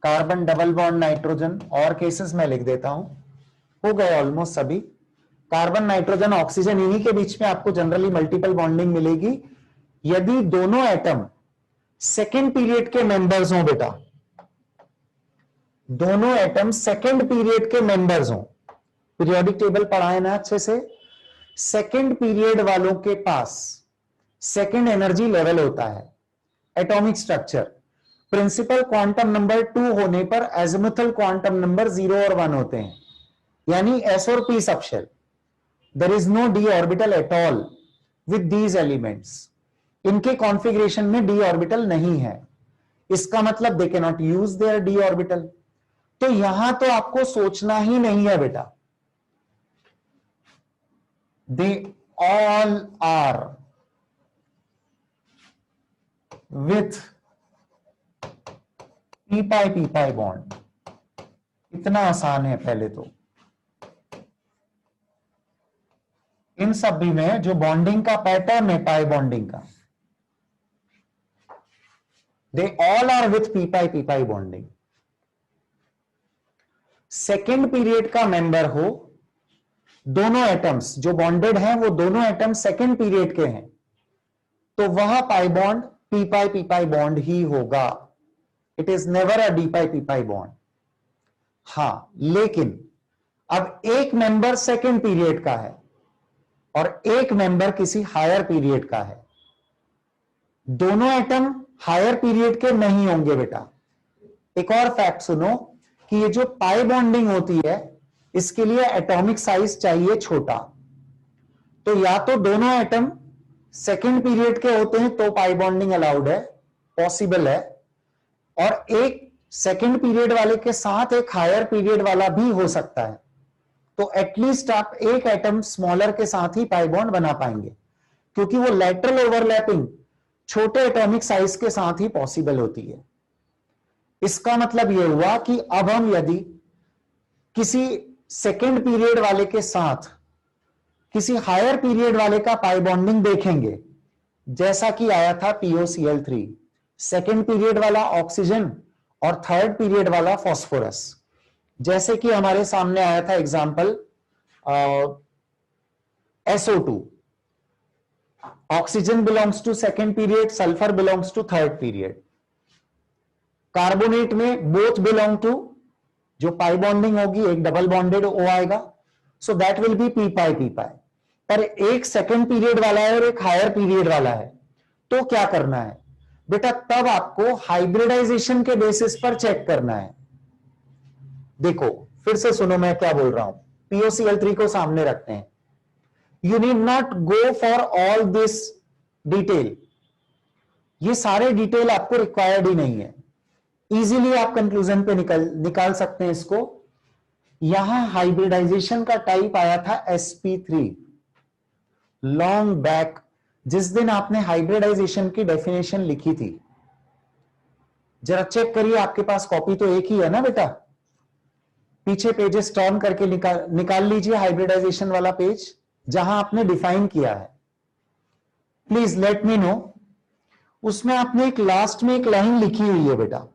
कार्बन डबल बॉन्ड नाइट्रोजन, और केसेस मैं लिख देता हूं, हो गए ऑलमोस्ट सभी। कार्बन नाइट्रोजन ऑक्सीजन, इन्हीं के बीच में आपको जनरली मल्टीपल बॉन्डिंग मिलेगी यदि दोनों एटम सेकेंड पीरियड के मेंबर्स हों बेटा, दोनों एटम सेकेंड पीरियड के मेंबर्स हों। पीरियोडिक टेबल पढ़ाए ना अच्छे से, सेकेंड पीरियड वालों के पास सेकेंड एनर्जी लेवल होता है, atomic structure principal quantum number 2 होने पर एजिमुथल क्वांटम नंबर 0 और 1 होते हैं, यानी एस और p subshell. There is no d orbital at all with these elements. इनके कॉन्फ़िगरेशन में डी ऑर्बिटल नहीं है, इसका मतलब they can not use their d orbital. तो यहां तो आपको सोचना ही नहीं है बेटा, they all are with p pi bond. इतना आसान है। पहले तो इन सभी में जो बॉन्डिंग का पैटर्न है पाई बॉन्डिंग का, they all are with p pi bonding. Second period का मेंबर हो, दोनों एटम्स जो बॉन्डेड हैं वो दोनों एटम्स सेकेंड पीरियड के हैं, तो वह pi bond p pi bond ही होगा। It is never a d pi p pi bond. हां, लेकिन अब एक मेंबर सेकेंड पीरियड का है और एक मेंबर किसी हायर पीरियड का है, दोनों एटम हायर पीरियड के नहीं होंगे बेटा। एक और फैक्ट सुनो कि ये जो पाई बॉन्डिंग होती है इसके लिए एटॉमिक साइज चाहिए छोटा, तो या तो दोनों एटम सेकेंड पीरियड के होते हैं तो पाई बॉन्डिंग अलाउड है, पॉसिबल है, और एक सेकेंड पीरियड वाले के साथ एक हायर पीरियड वाला भी हो सकता है, तो एटलीस्ट आप एक एटम स्मॉलर के साथ ही पाई बॉन्ड बना पाएंगे, क्योंकि वो लैटरल ओवरलैपिंग छोटे एटॉमिक साइज के साथ ही पॉसिबल होती है। इसका मतलब यह हुआ कि अब हम यदि किसी सेकेंड पीरियड वाले के साथ किसी हायर पीरियड वाले का पाई बॉन्डिंग देखेंगे, जैसा कि आया था POCl3, सेकेंड पीरियड वाला ऑक्सीजन और थर्ड पीरियड वाला फास्फोरस, जैसे कि हमारे सामने आया था example SO2, oxygen belongs to second period, sulphur belongs to third period. Carbonate में बोथ बिलोंग टू, जो पाई बॉन्डिंग होगी एक डबल बॉन्डेड O आएगा, so that will be p pi. पर एक सेकेंड पीरियड वाला है और एक हायर पीरियड वाला है, तो क्या करना है बेटा, तब आपको हाइब्रिडाइजेशन के बेसिस पर चेक करना है। देखो फिर से सुनो मैं क्या बोल रहा हूं, POCl3 को सामने रखते हैं, you need not go for all this detail, ये सारे डिटेल आपको रिक्वायर्ड ही नहीं है, इजीली आप कंक्लूजन पे निकाल सकते हैं इसको। यहां हाइब्रिडाइजेशन का टाइप आया था sp3 लॉन्ग बैक, जिस दिन आपने हाइब्रिडाइजेशन की डेफिनेशन लिखी थी। जरा चेक करिए, आपके पास कॉपी तो एक ही है ना बेटा, पीछे पेजेस टर्न करके निकाल लीजिए हाइब्रिडाइजेशन वाला पेज जहां आपने डिफाइन किया है। प्लीज लेट मी नो, उसमें आपने एक लास्ट में एक लाइन लिखी हुई है बेटा,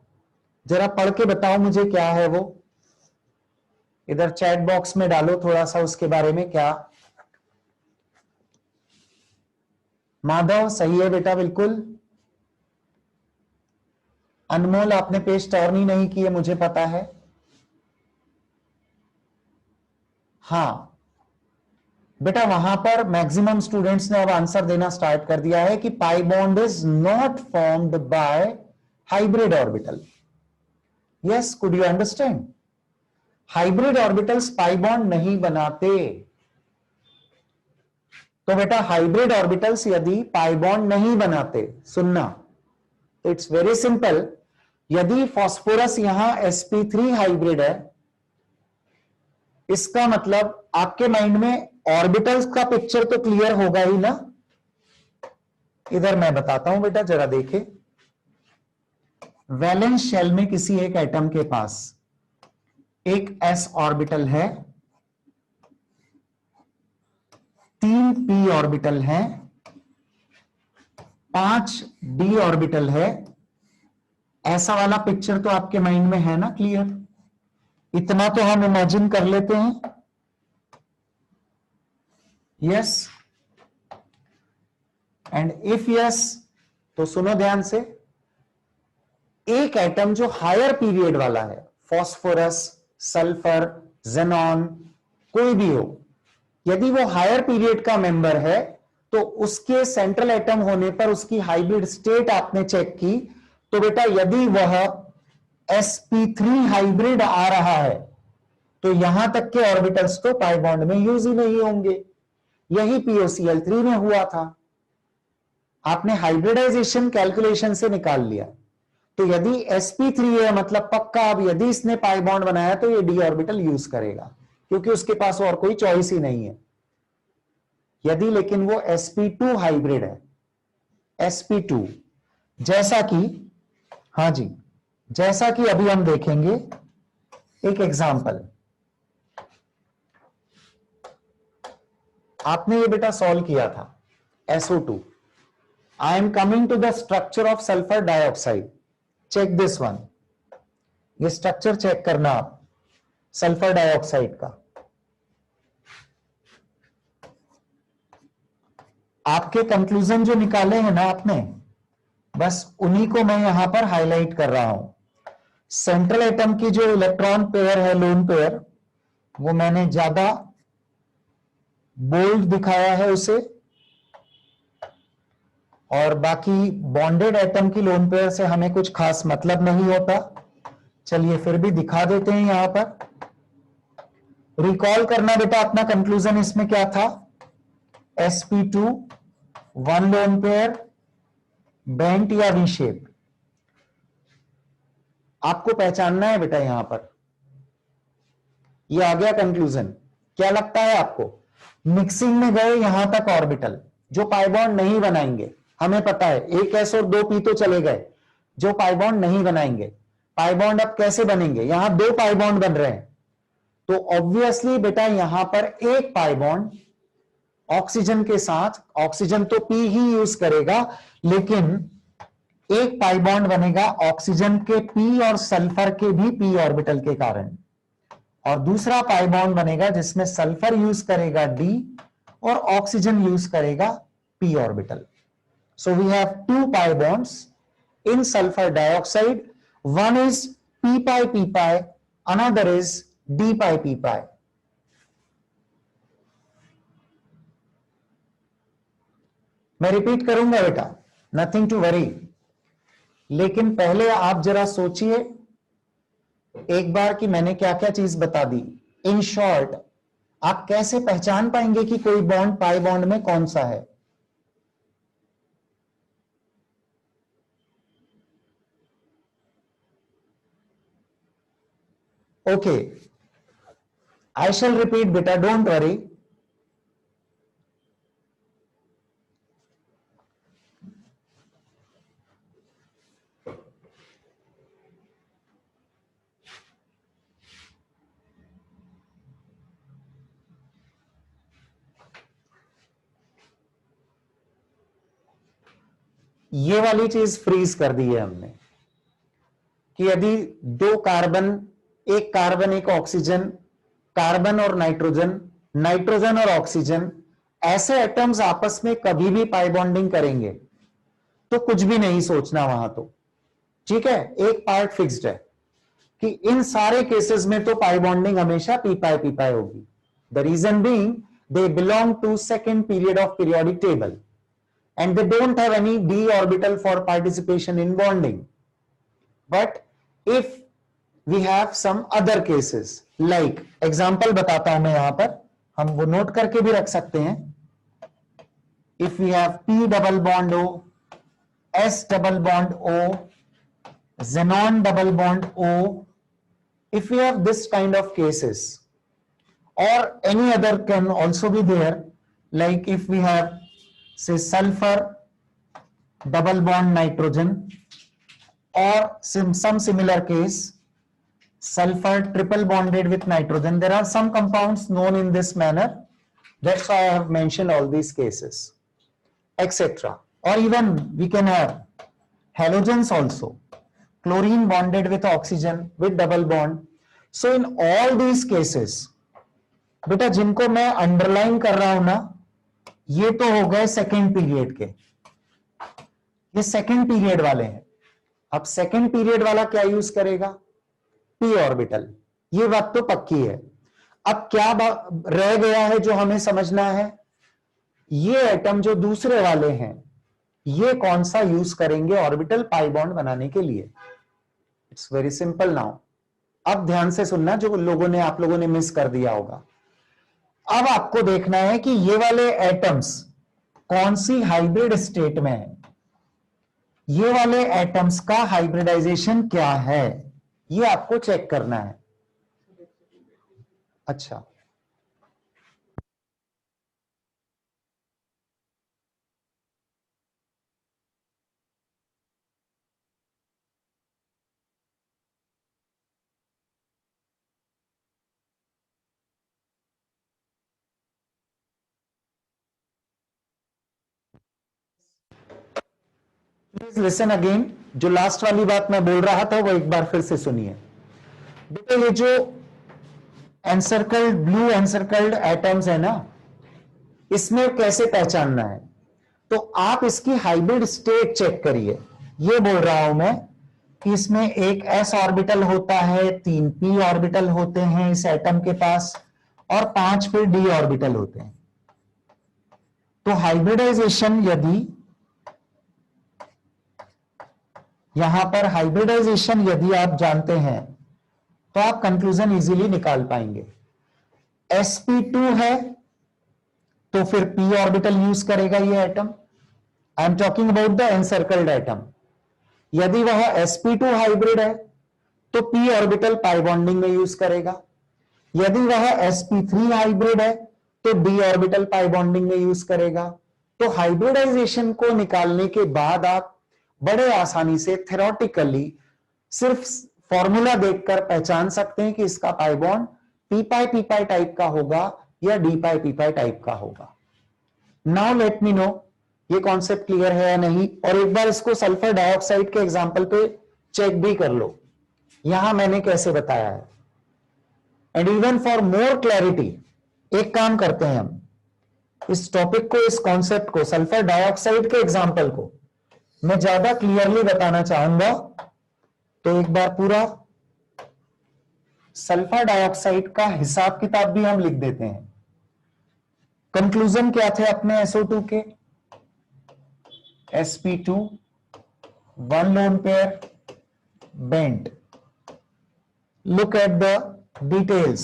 जरा पढ़ के बताओ मुझे क्या है वो, इधर चैट बॉक्स में डालो थोड़ा सा उसके बारे में। क्या माधव सही है बेटा, बिल्कुल। अनमोल आपने पेज टर्न ही नहीं किए, मुझे पता है। हाँ, बेटा वहां पर मैक्सिमम स्टूडेंट्स ने अब आंसर देना स्टार्ट कर दिया है कि पाई bond is not formed by hybrid orbital. Yes, could you understand? Hybrid orbitals pi bond नहीं बनाते. तो बेटा हाइब्रिड ऑर्बिटल्स यदि पाई बॉन्ड नहीं बनाते, सुनना, इट्स वेरी सिंपल. यदि फास्फोरस यहां sp3 हाइब्रिड है, इसका मतलब आपके माइंड में ऑर्बिटल्स का पिक्चर तो क्लियर होगा ही ना. इधर मैं बताता हूं बेटा, जरा देखे. वैलेंस शेल में किसी एक एटम के पास एक s ऑर्बिटल है, 3 p ऑर्बिटल है, 5 d ऑर्बिटल है. ऐसा वाला पिक्चर तो आपके माइंड में है ना क्लियर? इतना तो हम इमेजिन कर लेते हैं. यस, एंड इफ यस, तो सुनो ध्यान से. एक एटम जो हायर पीरियड वाला है, फास्फोरस, सल्फर, जेनॉन, कोई भी हो, यदि वो हायर पीरियड का मेंबर है, तो उसके सेंट्रल एटम होने पर उसकी हाइब्रिड स्टेट आपने चेक की, तो बेटा यदि वह sp3 हाइब्रिड आ रहा है, तो यहां तक के ऑर्बिटल्स तो पाई बॉन्ड में यूज ही नहीं होंगे. यही POCl3 में हुआ था. आपने हाइब्रिडाइजेशन कैलकुलेशन से निकाल लिया. तो यदि sp3 है, मतलब पक्का अब यदि इसने पाई बॉन्ड बनाया तो ये d ऑर्बिटल यूज करेगा, क्योंकि उसके पास और कोई चॉइस ही नहीं है. यदि लेकिन वो sp2 हाइब्रिड है, sp2, जैसा कि, हां जी, जैसा कि अभी हम देखेंगे एक एग्जाम्पल. आपने ये बेटा सॉल्व किया था SO2. I am coming to the structure of sulphur dioxide. Check this one. ये स्ट्रक्चर चेक करना आप सल्फर डाइऑक्साइड का. आपके कंक्लूजन जो निकाले हैं ना आपने, बस उन्हीं को मैं यहां पर हाईलाइट कर रहा हूं. सेंट्रल एटम की जो इलेक्ट्रॉन पेयर है, लोन पेयर, वो मैंने ज्यादा बोल्ड दिखाया है उसे, और बाकी बॉन्डेड एटम की लोन पेयर से हमें कुछ खास मतलब नहीं होता. चलिए फिर भी दिखा देते हैं यहां पर. रिकॉल करना बेटा अपना कंक्लूजन इसमें क्या था? sp2 1 लोन पेयर, बेंट या वी शेप. आपको पहचानना है बेटा यहां पर. ये आ गया कंक्लूजन. क्या लगता है आपको? मिक्सिंग में गए यहां तक ऑर्बिटल जो पाई बॉन्ड नहीं बनाएंगे, हमें पता है एक s और 2 p तो चले गए, जो पाई बॉन्ड नहीं बनाएंगे. पाई बॉन्ड अब कैसे बनेंगे? यहां 2 पाई बॉन्ड बन रहे हैं, तो ऑब्वियसली बेटा यहां पर एक पाई बॉन्ड ऑक्सीजन के साथ, ऑक्सीजन तो p ही यूज करेगा, लेकिन एक पाई बॉन्ड बनेगा ऑक्सीजन के p और सल्फर के भी p ऑर्बिटल के कारण, और दूसरा पाई बॉन्ड बनेगा जिसमें सल्फर यूज करेगा d और ऑक्सीजन यूज करेगा p orbital. So we have 2 pi bonds in sulphur dioxide. One is p pi p pi, another is d pi p pi. मैं रिपीट करूंगा बेटा, नथिंग टू वरी. लेकिन पहले आप जरा सोचिए एक बार कि मैंने क्या क्या चीज बता दी. इन शॉर्ट, आप कैसे पहचान पाएंगे कि कोई बॉन्ड पाई बॉन्ड में कौन सा है? ओके, आई शैल रिपीट बेटा, डोंट वरी. ये वाली चीज फ्रीज कर दी है हमने कि यदि 2 कार्बन, एक कार्बन एक ऑक्सीजन, कार्बन और नाइट्रोजन, नाइट्रोजन और ऑक्सीजन, ऐसे एटम्स आपस में कभी भी पाई बॉन्डिंग करेंगे तो कुछ भी नहीं सोचना वहां. तो ठीक है, एक पार्ट फिक्स्ड है कि इन सारे केसेस में तो पाई बॉन्डिंग हमेशा p pi होगी. The reason being they belong to second period of periodic table and they don't have any d orbital for participation in bonding. But if we have some other cases, like example बताता हूं मैं, यहां पर हम वो note करके भी रख सकते हैं. If we have p double bond O, s double bond O, xenon double bond O, if we have this kind of cases, or any other can also be there, like if we have say sulfur double bond nitrogen, or some similar case sulfur triple bonded with nitrogen. There are some compounds known in this manner, that's why I have mentioned all these cases, etc. Or even we can have halogens also, chlorine bonded with oxygen with double bond. So in all these cases, बेटा जिनको मैं underline कर रहा हूं ना, ये तो हो गए सेकेंड पीरियड के, ये सेकेंड पीरियड वाले हैं. अब सेकेंड पीरियड वाला क्या यूज करेगा? P orbital. ये बात तो पक्की है. अब क्या रह गया है जो हमें समझना है? ये एटम जो दूसरे वाले हैं, ये कौन सा यूज करेंगे ऑर्बिटल पाई बॉन्ड बनाने के लिए? It's very simple now. अब ध्यान से सुनना, जो आप लोगों ने मिस कर दिया होगा. अब आपको देखना है कि ये वाले एटम्स कौन सी हाइब्रिड स्टेट में है, ये वाले एटम्स का हाइब्रिडाइजेशन क्या है, ये आपको चेक करना है. अच्छा, प्लीज लिसन अगेन. जो लास्ट वाली बात मैं बोल रहा था वो एक बार फिर से सुनिए. बेटा ये जो एनसर्कल्ड ब्लू एनसर्कल्ड एटम्स है ना, इसमें कैसे पहचानना है? तो आप इसकी हाइब्रिड स्टेट चेक करिए. ये बोल रहा हूं मैं कि इसमें एक s ऑर्बिटल होता है, 3 p ऑर्बिटल होते हैं इस एटम के पास, और 5 फिर d ऑर्बिटल होते हैं. तो हाइब्रिडाइजेशन यदि यहां पर हाइब्रिडाइजेशन यदि आप जानते हैं तो आप कंक्लूजन इजीली निकाल पाएंगे. sp2 है तो फिर p ऑर्बिटल यूज करेगा ये atom. I am talking about the encircled atom. यदि वह sp2 हाइब्रिड है तो p ऑर्बिटल पाई बॉन्डिंग में यूज करेगा. यदि वह sp3 हाइब्रिड है तो d ऑर्बिटल पाई बॉन्डिंग में यूज करेगा. तो हाइब्रिडाइजेशन को निकालने के बाद आप बड़े आसानी से थ्योरेटिकली सिर्फ फॉर्मूला देखकर पहचान सकते हैं कि इसका पाई बॉन्ड p पाई टाइप का होगा या d पाई टाइप का होगा. नाउ लेट मी नो ये कॉन्सेप्ट क्लियर है या नहीं. और एक बार इसको सल्फर डाइऑक्साइड के एग्जांपल पे चेक भी कर लो, यहां मैंने कैसे बताया है. And even for more clarity एक काम करते हैं, हम इस टॉपिक को, इस कॉन्सेप्ट को, सल्फर डाइऑक्साइड के एग्जांपल को मैं ज्यादा क्लियरली बताना चाहूंगा. तो एक बार पूरा सल्फर डाइऑक्साइड का हिसाब किताब भी हम लिख देते हैं. कंक्लूजन क्या थे अपने SO2 के? sp2 1 lone pair bent. Look at the details.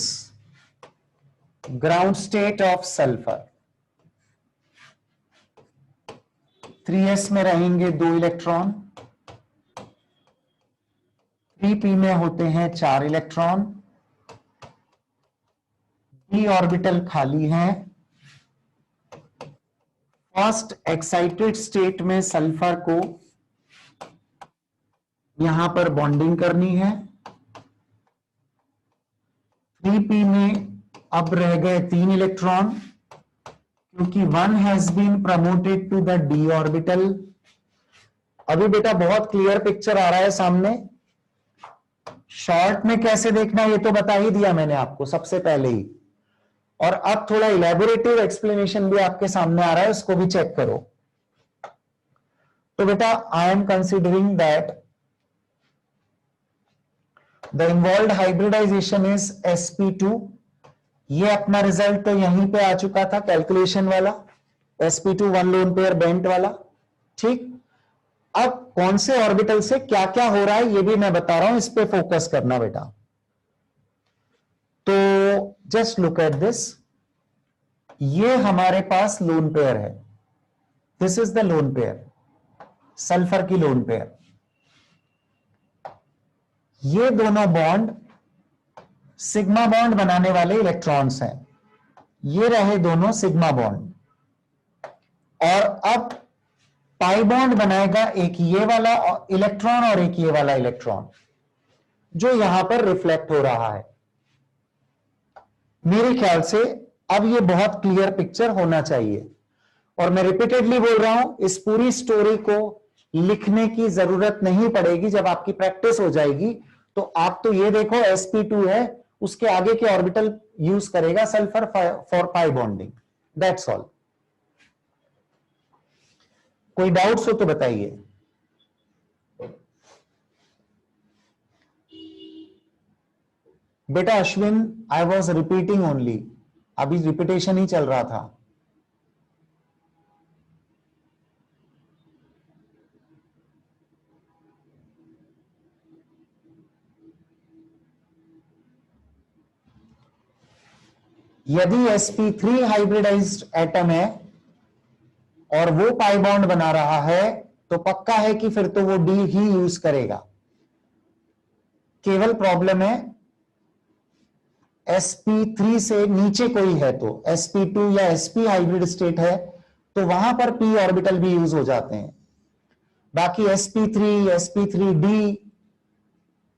Ground state of sulfur, 3s में रहेंगे 2 इलेक्ट्रॉन, 3p में होते हैं 4 इलेक्ट्रॉन, d ऑर्बिटल खाली है. फर्स्ट एक्साइटेड स्टेट में सल्फर को यहां पर बॉन्डिंग करनी है. 3p में अब रह गए 3 इलेक्ट्रॉन, क्योंकि 1 has been promoted to the d orbital. अभी बेटा बहुत क्लियर पिक्चर आ रहा है सामने. शॉर्ट में कैसे देखना ये तो बता ही दिया मैंने आपको सबसे पहले ही, और अब थोड़ा इलेबोरेटिव एक्सप्लेनेशन भी आपके सामने आ रहा है, उसको भी चेक करो. तो बेटा I am considering that the involved hybridization is sp2 ये अपना रिजल्ट तो यहीं पे आ चुका था, कैलकुलेशन वाला, sp2 1 लोन पेयर बेंट वाला। ठीक, अब कौन से ऑर्बिटल से क्या क्या हो रहा है ये भी मैं बता रहा हूं, इस पे फोकस करना बेटा। तो जस्ट लुक एट दिस, ये हमारे पास लोन पेयर है, this is the lone pair, sulphur की लोन पेयर। ये दोनों बॉन्ड सिग्मा बॉन्ड बनाने वाले इलेक्ट्रॉन्स हैं, ये रहे दोनों सिग्मा बॉन्ड। और अब पाई बॉन्ड बनाएगा एक ये वाला इलेक्ट्रॉन और एक ये वाला इलेक्ट्रॉन, जो यहां पर रिफ्लेक्ट हो रहा है। मेरे ख्याल से अब ये बहुत क्लियर पिक्चर होना चाहिए, और मैं रिपीटेडली बोल रहा हूं, इस पूरी स्टोरी को लिखने की जरूरत नहीं पड़ेगी। जब आपकी प्रैक्टिस हो जाएगी तो आप तो ये देखो sp2 है, उसके आगे के ऑर्बिटल यूज करेगा sulphur for pi bonding, that's all. कोई डाउट्स हो तो बताइए। बेटा Ashwin, I was repeating only, अभी रिपीटेशन ही चल रहा था। यदि sp3 हाइब्रिडाइज्ड एटम है और वो पाई बॉन्ड बना रहा है, तो पक्का है कि फिर तो वो डी ही यूज करेगा। केवल प्रॉब्लम है sp3 से नीचे कोई है, तो sp2 या sp हाइब्रिड स्टेट है तो वहां पर p ऑर्बिटल भी यूज हो जाते हैं। बाकी sp3 sp3d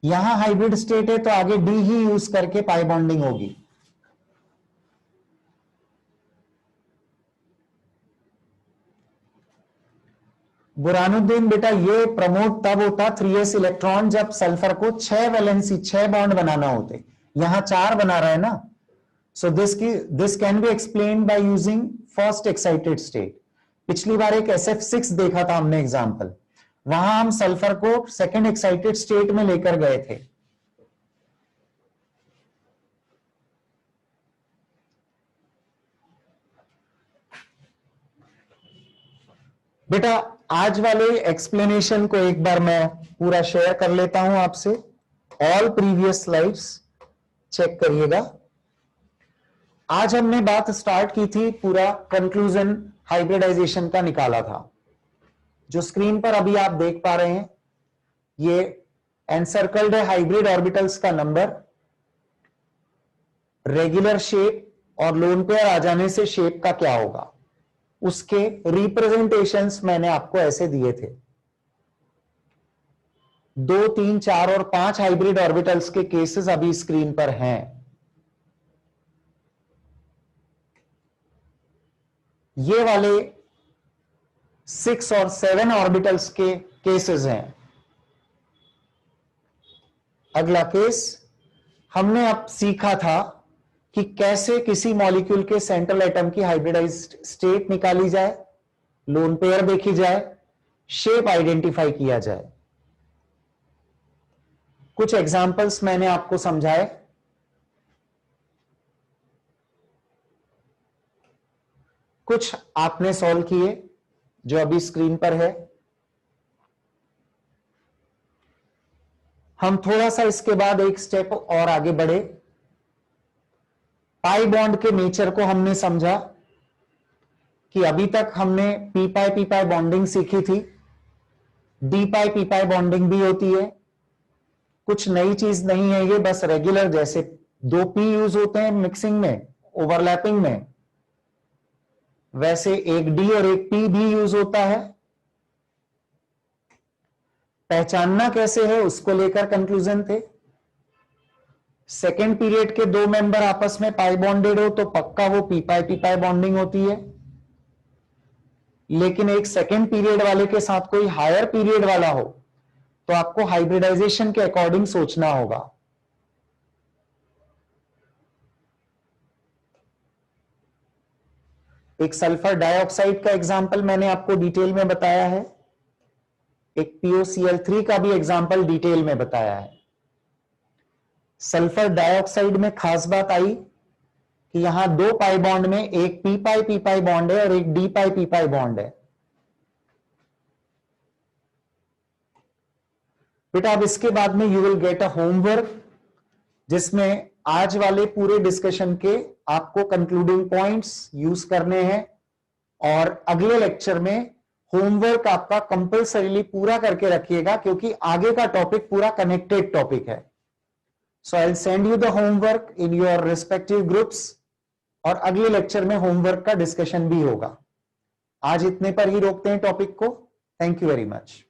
यहां हाइब्रिड स्टेट है तो आगे d ही यूज करके पाई बॉन्डिंग होगी। बुरानुद्दीन बेटा, ये प्रमोट तब होता 3s इलेक्ट्रॉन जब सल्फर को 6 वैलेंसी 6 बॉन्ड बनाना होते, यहां 4 बना रहा है ना। So this can be explain by using first excited state. पिछली बार एक SF6 देखा था हमने एग्जांपल, वहां हम सल्फर को सेकेंड एक्साइटेड स्टेट में लेकर गए थे। बेटा आज वाले एक्सप्लेनेशन को एक बार मैं पूरा शेयर कर लेता हूं आपसे, ऑल प्रीवियस स्लाइड्स चेक करिएगा। आज हमने बात स्टार्ट की थी, पूरा कंक्लूजन हाइब्रिडाइजेशन का निकाला था, जो स्क्रीन पर अभी आप देख पा रहे हैं। ये एनसर्कल्ड है हाइब्रिड ऑर्बिटल्स का नंबर, रेगुलर शेप और लोन पेयर आ जाने से शेप का क्या होगा, उसके रिप्रेजेंटेशंस मैंने आपको ऐसे दिए थे। 2, 3, 4 और 5 हाइब्रिड ऑर्बिटल्स के केसेस अभी स्क्रीन पर हैं। ये वाले 6 और 7 ऑर्बिटल्स के केसेस हैं। अगला केस हमने अब सीखा था कि कैसे किसी मॉलिक्यूल के सेंट्रल एटम की हाइब्रिडाइज्ड स्टेट निकाली जाए, लोन पेयर देखी जाए, शेप आइडेंटिफाई किया जाए। कुछ एग्जाम्पल्स मैंने आपको समझाए। कुछ आपने सॉल्व किए जो अभी स्क्रीन पर है। हम थोड़ा सा इसके बाद एक स्टेप और आगे बढ़े। पाई बॉन्ड के नेचर को हमने समझा कि अभी तक हमने पी पाई बॉन्डिंग सीखी थी, डी पाई बॉन्डिंग भी होती है। कुछ नई चीज नहीं है ये, बस रेगुलर जैसे 2 पी यूज होते हैं मिक्सिंग में, ओवरलैपिंग में, वैसे एक डी और एक पी भी यूज होता है। पहचानना कैसे है उसको लेकर कंक्लूजन थे। सेकेंड पीरियड के 2 मेंबर आपस में पाई बॉन्डेड हो तो पक्का वो पी पाई बॉन्डिंग होती है। लेकिन एक सेकेंड पीरियड वाले के साथ कोई हायर पीरियड वाला हो तो आपको हाइब्रिडाइजेशन के अकॉर्डिंग सोचना होगा। एक सल्फर डाइऑक्साइड का एग्जाम्पल मैंने आपको डिटेल में बताया है, एक POCl3 का भी एग्जाम्पल डिटेल में बताया है। सल्फर डाइऑक्साइड में खास बात आई कि यहां 2 पाई बॉन्ड में एक पी पाई बॉन्ड है और एक डी पाई बॉन्ड है। बेटा अब इसके बाद में you will get a homework, जिसमें आज वाले पूरे डिस्कशन के आपको कंक्लूडिंग पॉइंट्स यूज करने हैं, और अगले लेक्चर में होमवर्क आपका कंपल्सरीली पूरा करके रखिएगा, क्योंकि आगे का टॉपिक पूरा कनेक्टेड टॉपिक है। So I will send you the homework in your respective groups, और अगले लेक्चर में होमवर्क का डिस्कशन भी होगा। आज इतने पर ही रोकते हैं टॉपिक को। Thank you very much.